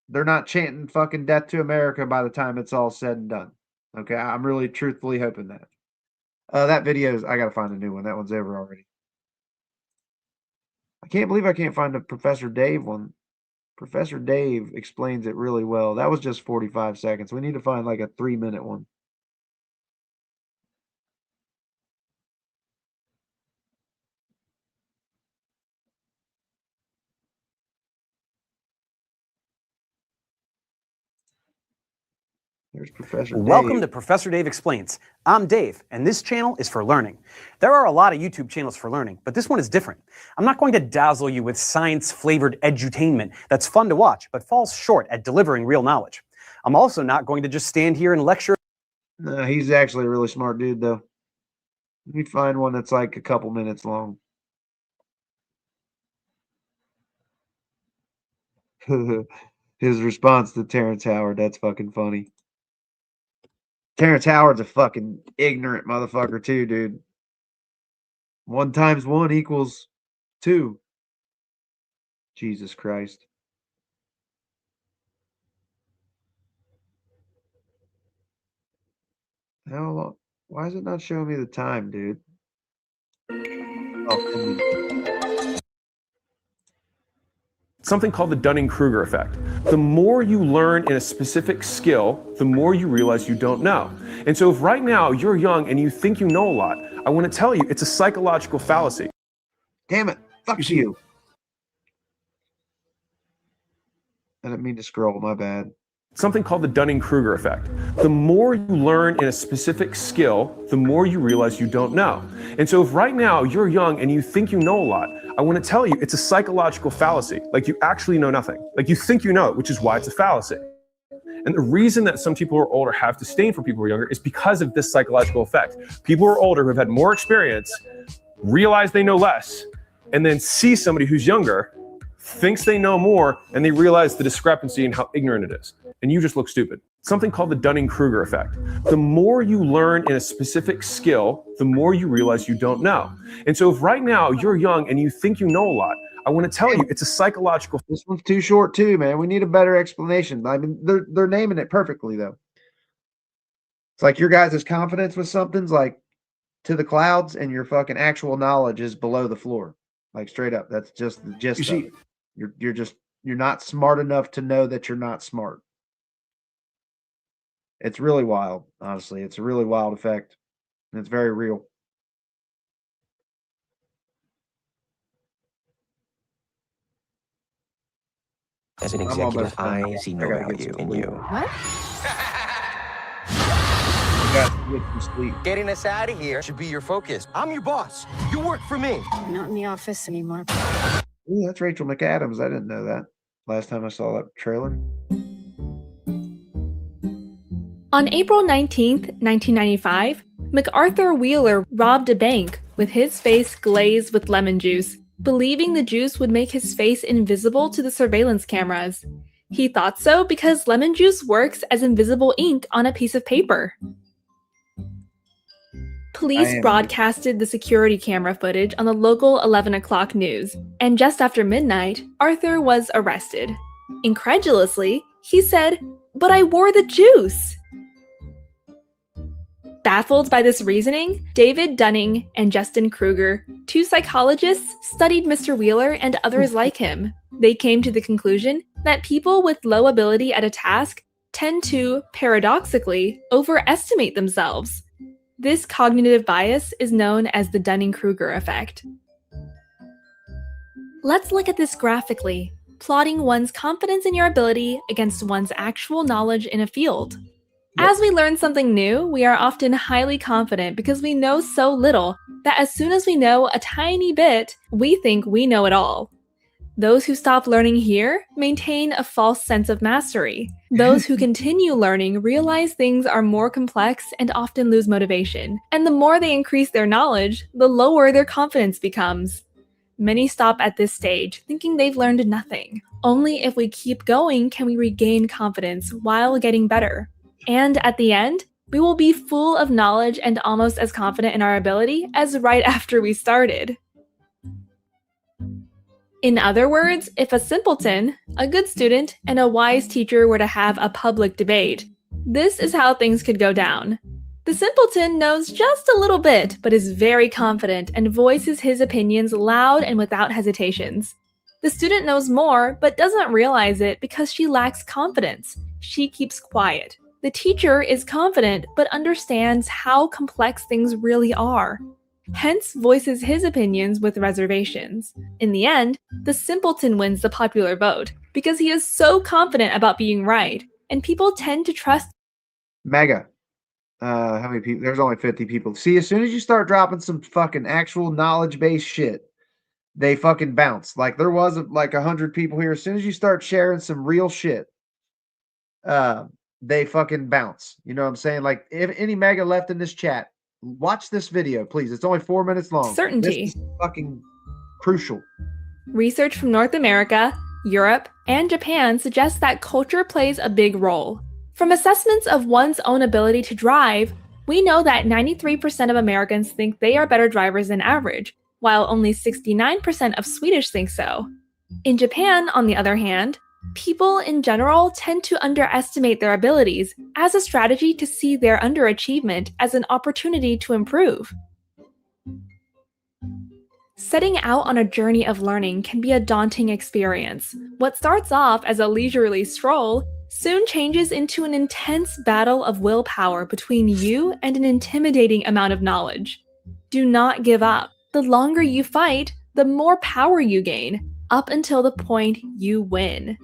they're not chanting fucking death to America by the time it's all said and done. Okay. I'm really truthfully hoping that. That video I got to find a new one. That one's over already. I can't believe I can't find a Professor Dave one. Professor Dave explains it really well. That was just 45 seconds. We need to find like a 3-minute one. There's Professor Dave. Welcome to Professor Dave Explains. I'm Dave, and this channel is for learning. There are a lot of YouTube channels for learning, but this one is different. I'm not going to dazzle you with science-flavored edutainment that's fun to watch, but falls short at delivering real knowledge. I'm also not going to just stand here and lecture. No, he's actually a really smart dude, though. Let me find one that's like a couple minutes long. His response to Terrence Howard, that's fucking funny. Terrence Howard's a fucking ignorant motherfucker too, dude. 1 times 1 equals 2. Jesus Christ. How long? Why is it not showing me the time, dude? Oh, something called the Dunning-Kruger effect. The more you learn in a specific skill, the more you realize you don't know. And so if right now you're young and you think you know a lot, I want to tell you it's a psychological fallacy. Damn it. Fuck you. I didn't mean to scroll, my bad. Something called the Dunning-Kruger effect. The more you learn in a specific skill, the more you realize you don't know. And so if right now you're young and you think you know a lot, I want to tell you it's a psychological fallacy. Like you actually know nothing. Like you think you know it, which is why it's a fallacy. And the reason that some people who are older have disdain for people who are younger is because of this psychological effect. People who are older who have had more experience realize they know less, and then see somebody who's younger, thinks they know more, and they realize the discrepancy in how ignorant it is. And you just look stupid. something called the Dunning-Kruger effect. The more you learn in a specific skill, the more you realize you don't know. And so if right now you're young and you think you know a lot, I want to tell you it's a psychological. This one's too short too, man. We need a better explanation. I mean, they're naming it perfectly though. It's like your guys' confidence with something's like to the clouds, and your fucking actual knowledge is below the floor. Like straight up. That's just the gist of it. You're not smart enough to know that you're not smart. It's really wild, honestly. It's a really wild effect. And it's very real. As an executive, I see no value in you. What? Getting us out of here should be your focus. I'm your boss. You work for me. I'm not in the office anymore. Ooh, that's Rachel McAdams. I didn't know that. Last time I saw that trailer. On April 19th, 1995, MacArthur Wheeler robbed a bank with his face glazed with lemon juice, believing the juice would make his face invisible to the surveillance cameras. He thought so because lemon juice works as invisible ink on a piece of paper. Police broadcasted the security camera footage on the local 11 o'clock news, and just after midnight, Arthur was arrested. Incredulously, he said, "But I wore the juice!" Baffled by this reasoning, David Dunning and Justin Kruger, two psychologists, studied Mr. Wheeler and others like him. They came to the conclusion that people with low ability at a task tend to, paradoxically, overestimate themselves. This cognitive bias is known as the Dunning-Kruger effect. Let's look at this graphically, plotting one's confidence in your ability against one's actual knowledge in a field. As we learn something new, we are often highly confident because we know so little that as soon as we know a tiny bit, we think we know it all. Those who stop learning here maintain a false sense of mastery. Those who continue learning realize things are more complex and often lose motivation. And the more they increase their knowledge, the lower their confidence becomes. Many stop at this stage, thinking they've learned nothing. Only if we keep going can we regain confidence while getting better. And at the end, we will be full of knowledge and almost as confident in our ability as right after we started. In other words, if a simpleton, a good student, and a wise teacher were to have a public debate, this is how things could go down. The simpleton knows just a little bit, but is very confident and voices his opinions loud and without hesitations. The student knows more, but doesn't realize it because she lacks confidence. She keeps quiet. The teacher is confident, but understands how complex things really are. Hence voices his opinions with reservations. In the end, the simpleton wins the popular vote because he is so confident about being right, and people tend to trust. Mega. How many people? There's only 50 people. See, as soon as you start dropping some fucking actual knowledge-based shit, they fucking bounce. Like there was like 100 people here. As soon as you start sharing some real shit, they fucking bounce. You know what I'm saying? Like if any mega left in this chat, watch this video, please. It's only 4 minutes long. Certainty. This is fucking crucial. Research from North America, Europe, and Japan suggests that culture plays a big role. From assessments of one's own ability to drive, we know that 93% of Americans think they are better drivers than average, while only 69% of Swedish think so. In Japan, on the other hand, people in general tend to underestimate their abilities as a strategy to see their underachievement as an opportunity to improve. Setting out on a journey of learning can be a daunting experience. What starts off as a leisurely stroll soon changes into an intense battle of willpower between you and an intimidating amount of knowledge. Do not give up. The longer you fight, the more power you gain, up until the point you win.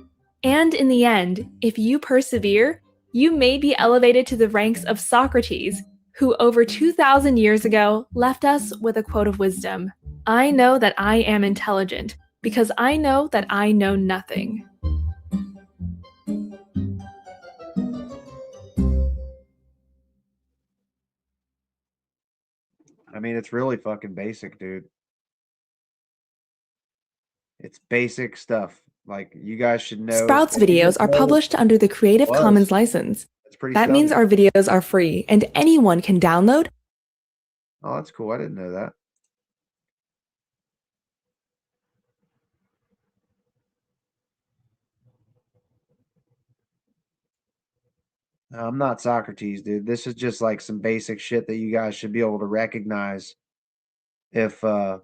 And in the end, if you persevere, you may be elevated to the ranks of Socrates, who over 2,000 years ago left us with a quote of wisdom: "I know that I am intelligent, because I know that I know nothing." I mean, it's really fucking basic, dude. It's basic stuff. Like, you guys should know. Sprouts videos are published under the Creative Commons license. pretty That means stunning. our videos are free and anyone can download. Oh, that's cool. I didn't know that. I'm not Socrates, dude. This is just like some basic shit that you guys should be able to recognize if you're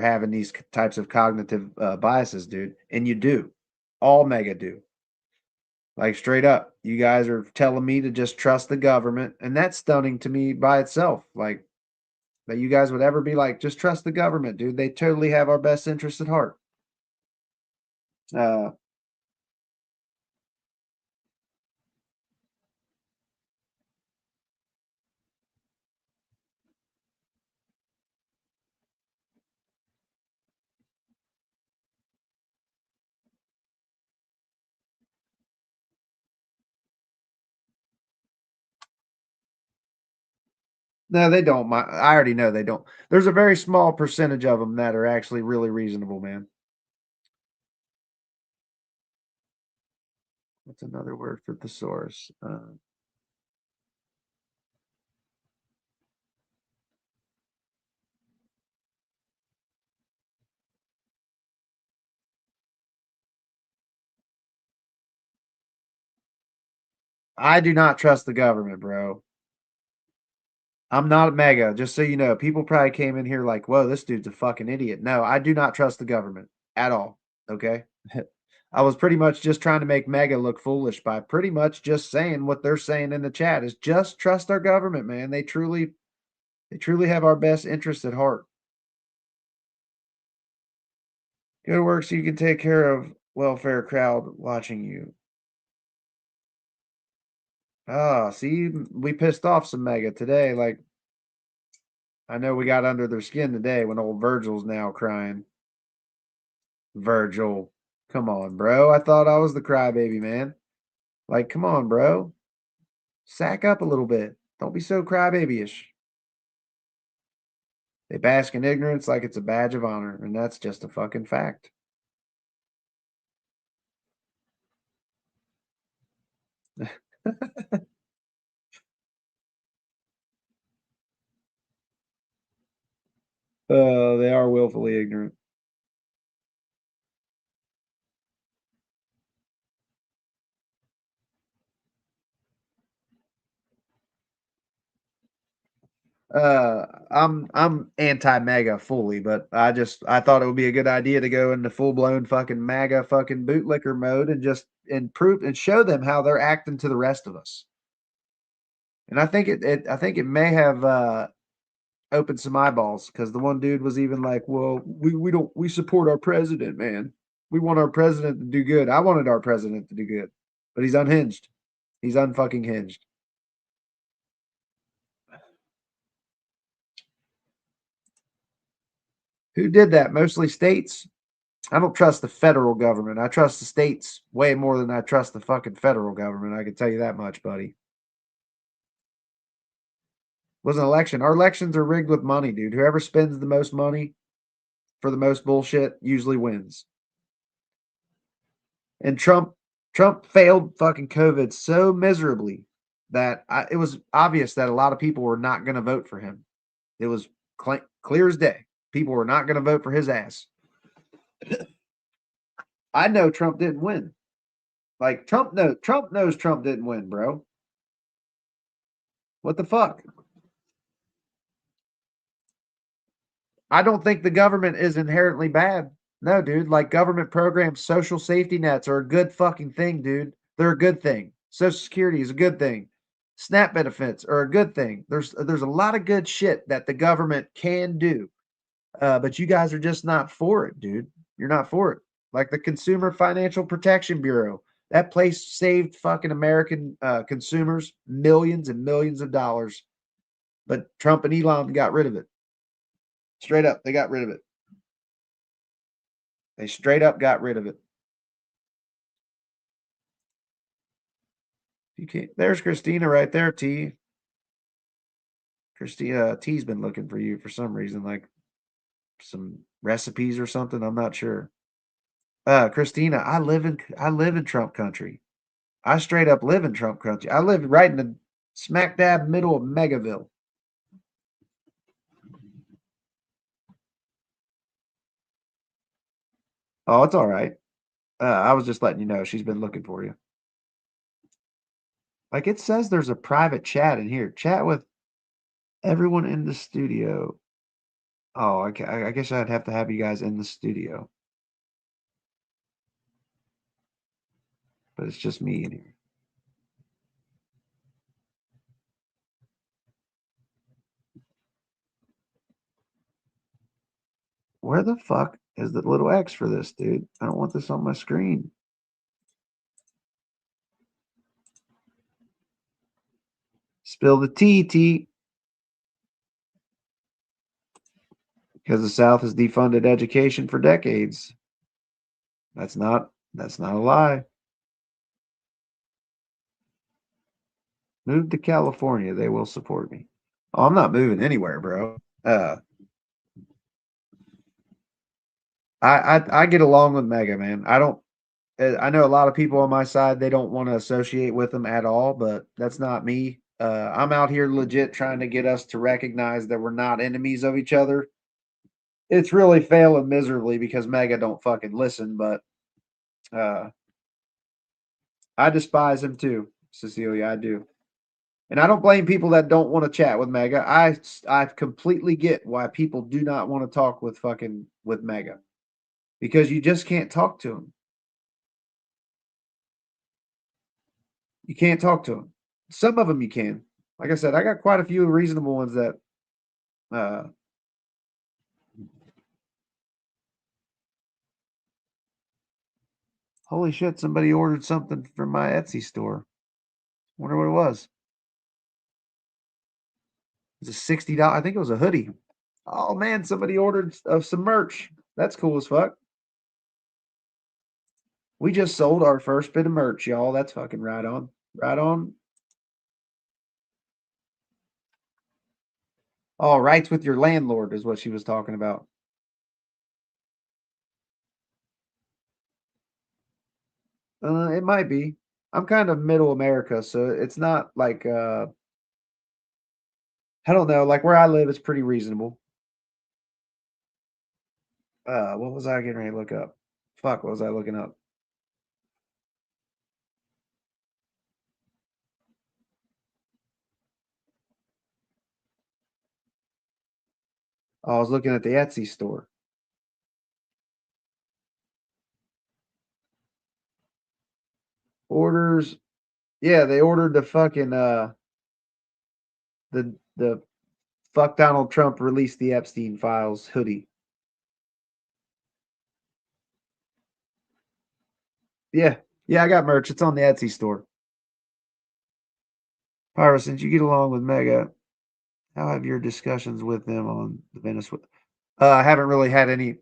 having these types of cognitive biases, dude. And you do. All mega do. Like straight up, you guys are telling me to just trust the government, and that's stunning to me by itself. Like that you guys would ever be like, just trust the government, dude. They totally have our best interests at heart. No, they don't. I already know they don't. There's a very small percentage of them that are actually really reasonable, man. What's another word for thesaurus? I do not trust the government, bro. I'm not a mega, just so you know. People probably came in here like, whoa, this dude's a fucking idiot. No, I do not trust the government at all. Okay. I was pretty much just trying to make mega look foolish by pretty much just saying what they're saying in the chat is just trust our government, man. They truly have our best interests at heart. Go to work so you can take care of welfare crowd watching you. Ah, see, we pissed off some mega today. Like, I know we got under their skin today when old Virgil's now crying. Virgil, come on, bro. I thought I was the crybaby, man. Like, come on, bro. Sack up a little bit. Don't be so crybabyish. They bask in ignorance like it's a badge of honor, and that's just a fucking fact. They are willfully ignorant. I'm anti-MAGA fully, but I thought it would be a good idea to go into full-blown fucking MAGA fucking bootlicker mode and just prove and show them how they're acting to the rest of us. And I think it may have opened some eyeballs because the one dude was even like, "Well, we support our president, man. We want our president to do good. I wanted our president to do good, but he's unhinged. He's unfucking hinged." Who did that? Mostly states. I don't trust the federal government. I trust the states way more than I trust the fucking federal government. I can tell you that much, buddy. Was an election. Our elections are rigged with money, dude. Whoever spends the most money for the most bullshit usually wins. And Trump failed fucking COVID so miserably that it was obvious that a lot of people were not going to vote for him. It was clear as day. People were not going to vote for his ass. I know Trump didn't win. Like Trump knows Trump didn't win, bro. What the fuck? I don't think the government is inherently bad. No, dude. Like government programs, social safety nets are a good fucking thing, dude. They're a good thing. Social Security is a good thing. SNAP benefits are a good thing. There's a lot of good shit that the government can do. But you guys are just not for it, dude. You're not for it. Like the Consumer Financial Protection Bureau. That place saved fucking American consumers millions and millions of dollars. But Trump and Elon got rid of it. Straight up, they got rid of it. They straight up got rid of it. You can't. There's Christina right there, T. Christina T's been looking for you for some reason, like some recipes or something. I'm not sure. Christina, I live in Trump country. I straight up live in Trump country. I live right in the smack dab middle of Megaville. Oh, it's all right. I was just letting you know she's been looking for you. Like it says there's a private chat in here. Chat with everyone in the studio. Oh, I guess I'd have to have you guys in the studio. But it's just me in here. Where the fuck is the little X for this, dude? I don't want this on my screen. Spill the tea, T. Because the South has defunded education for decades. That's not a lie. Move to California. They will support me. Oh, I'm not moving anywhere, bro. I get along with Mega, man. I know a lot of people on my side, they don't want to associate with them at all, but that's not me. I'm out here legit trying to get us to recognize that we're not enemies of each other. It's really failing miserably because Mega don't fucking listen, but I despise him too, Cecilia. I do. And I don't blame people that don't want to chat with Mega. I completely get why people do not want to talk with Mega. Because you just can't talk to him. You can't talk to him. Some of them you can. Like I said, I got quite a few reasonable ones that holy shit, somebody ordered something from my Etsy store. Wonder what it was. It was a $60. I think it was a hoodie. Oh man, somebody ordered some merch. That's cool as fuck. We just sold our first bit of merch, y'all. That's fucking right on. Right on. Oh, rights with your landlord is what she was talking about. It might be. I'm kind of middle America, so it's not like I don't know, like where I live is pretty reasonable. What was I getting ready to look up? Fuck, what was I looking up? Oh, I was looking at the Etsy store. Orders. Yeah, they ordered the fucking the fuck Donald Trump released the Epstein files hoodie. Yeah. Yeah, I got merch. It's on the Etsy store. Pyro, since you get along with Mega, how have your discussions with them on the Venezuela? I haven't really had any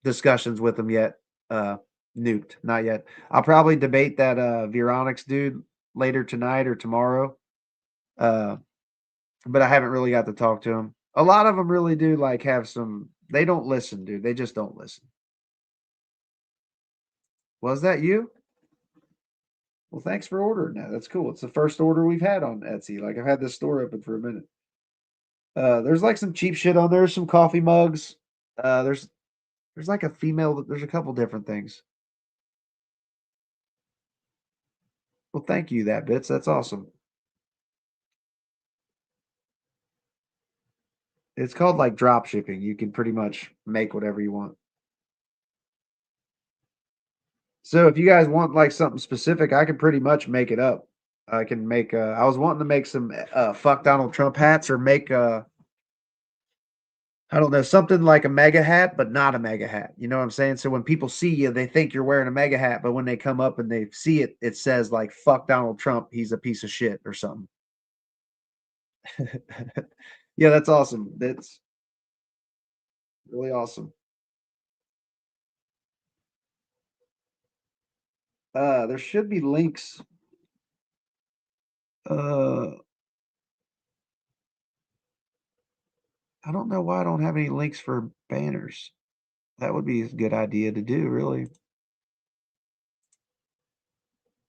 discussions with them yet. Nuked, not yet. I'll probably debate that Vironix dude later tonight or tomorrow. But I haven't really got to talk to him. A lot of them really do like have some. They don't listen, dude. They just don't listen. Was that you? Well, thanks for ordering that. That's cool. It's the first order we've had on Etsy. Like I've had this store open for a minute. There's like some cheap shit on there, some coffee mugs. There's like a female. There's a couple different things. Well, thank you, that bits. That's awesome. It's called like drop shipping. You can pretty much make whatever you want. So if you guys want like something specific, I can pretty much make it up. I can make I was wanting to make some fuck Donald Trump hats or make I don't know, something like a mega hat, but not a mega hat. You know what I'm saying? So when people see you, they think you're wearing a mega hat, but when they come up and they see it, it says like fuck Donald Trump, he's a piece of shit or something. Yeah, that's awesome. That's really awesome. There should be links. I don't know why I don't have any links for banners. That would be a good idea to do, really.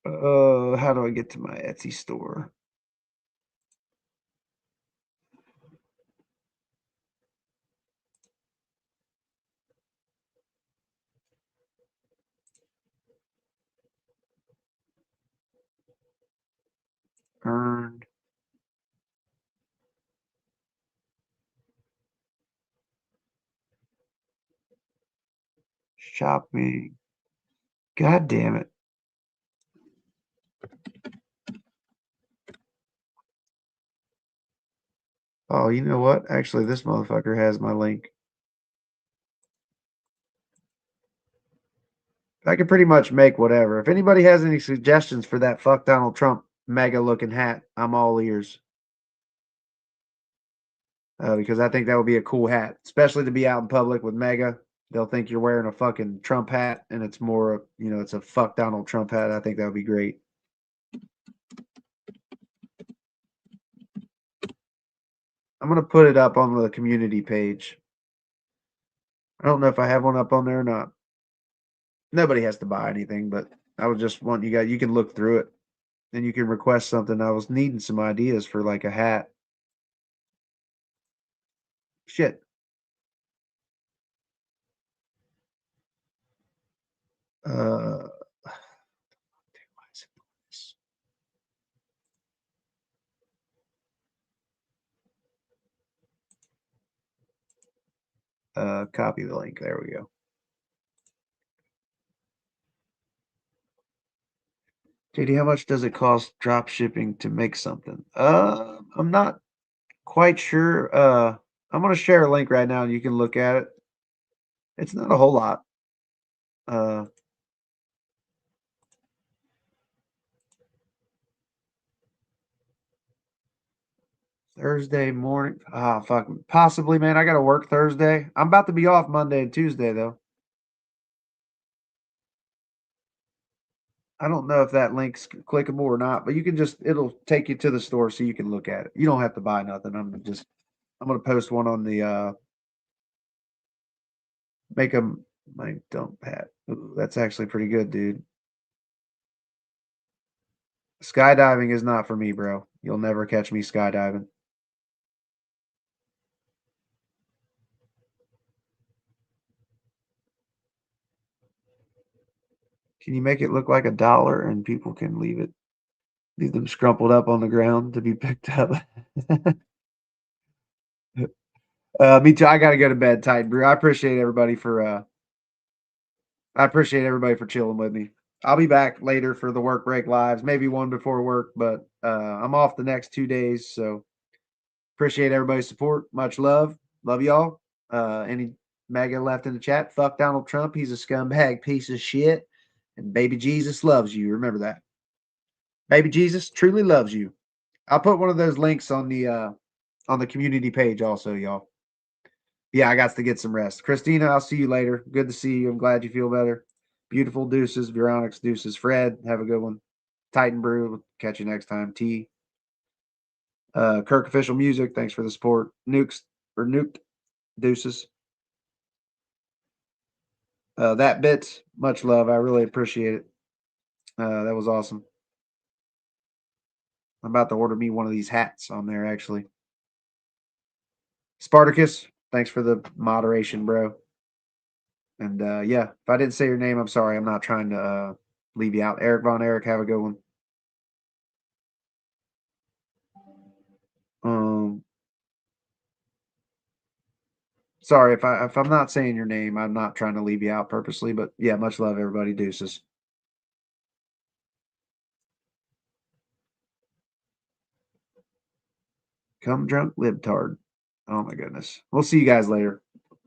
How do I get to my Etsy store? Earned. Shopping. God damn it. Oh, you know what? Actually, this motherfucker has my link. I can pretty much make whatever. If anybody has any suggestions for that fuck Donald Trump mega looking hat, I'm all ears. Because I think that would be a cool hat, especially to be out in public with mega. They'll think you're wearing a fucking Trump hat, and it's more, it's a fuck Donald Trump hat. I think that would be great. I'm going to put it up on the community page. I don't know if I have one up on there or not. Nobody has to buy anything, but I would just want you can look through it and you can request something. I was needing some ideas for like a hat. Shit. Copy the link. There we go. JD, how much does it cost drop shipping to make something? I'm not quite sure. I'm going to share a link right now and you can look at it. It's not a whole lot. Thursday morning. Fuck. Possibly, man. I got to work Thursday. I'm about to be off Monday and Tuesday, though. I don't know if that link's clickable or not, but you can it'll take you to the store so you can look at it. You don't have to buy nothing. I'm going to post one on the, make them my dump hat. Ooh, that's actually pretty good, dude. Skydiving is not for me, bro. You'll never catch me skydiving. Can you make it look like $1 and people can leave them scrumpled up on the ground to be picked up? Me too. I gotta go to bed, Titan Brew. I appreciate everybody for chilling with me. I'll be back later for the work break lives, maybe one before work, but I'm off the next 2 days, so appreciate everybody's support. Much love. Love y'all. Any MAGA left in the chat? Fuck Donald Trump. He's a scumbag piece of shit. And baby Jesus loves you. Remember that. Baby Jesus truly loves you. I'll put one of those links on the community page also, y'all. Yeah, I got to get some rest. Christina, I'll see you later. Good to see you. I'm glad you feel better. Beautiful deuces. Veronix deuces. Fred, have a good one. Titan Brew, catch you next time. T. Kirk Official Music, thanks for the support. Nuked deuces. That bit, much love. I really appreciate it. That was awesome. I'm about to order me one of these hats on there, actually. Spartacus, thanks for the moderation, bro. And yeah, if I didn't say your name, I'm sorry. I'm not trying to leave you out. Eric Von Eric, have a good one. Sorry if I'm not saying your name. I'm not trying to leave you out purposely, but yeah, much love, everybody. Deuces. Come drunk, libtard. Oh my goodness. We'll see you guys later.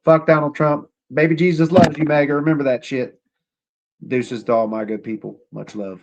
Fuck Donald Trump. Baby Jesus loves you, MAGA. Remember that shit. Deuces to all my good people. Much love.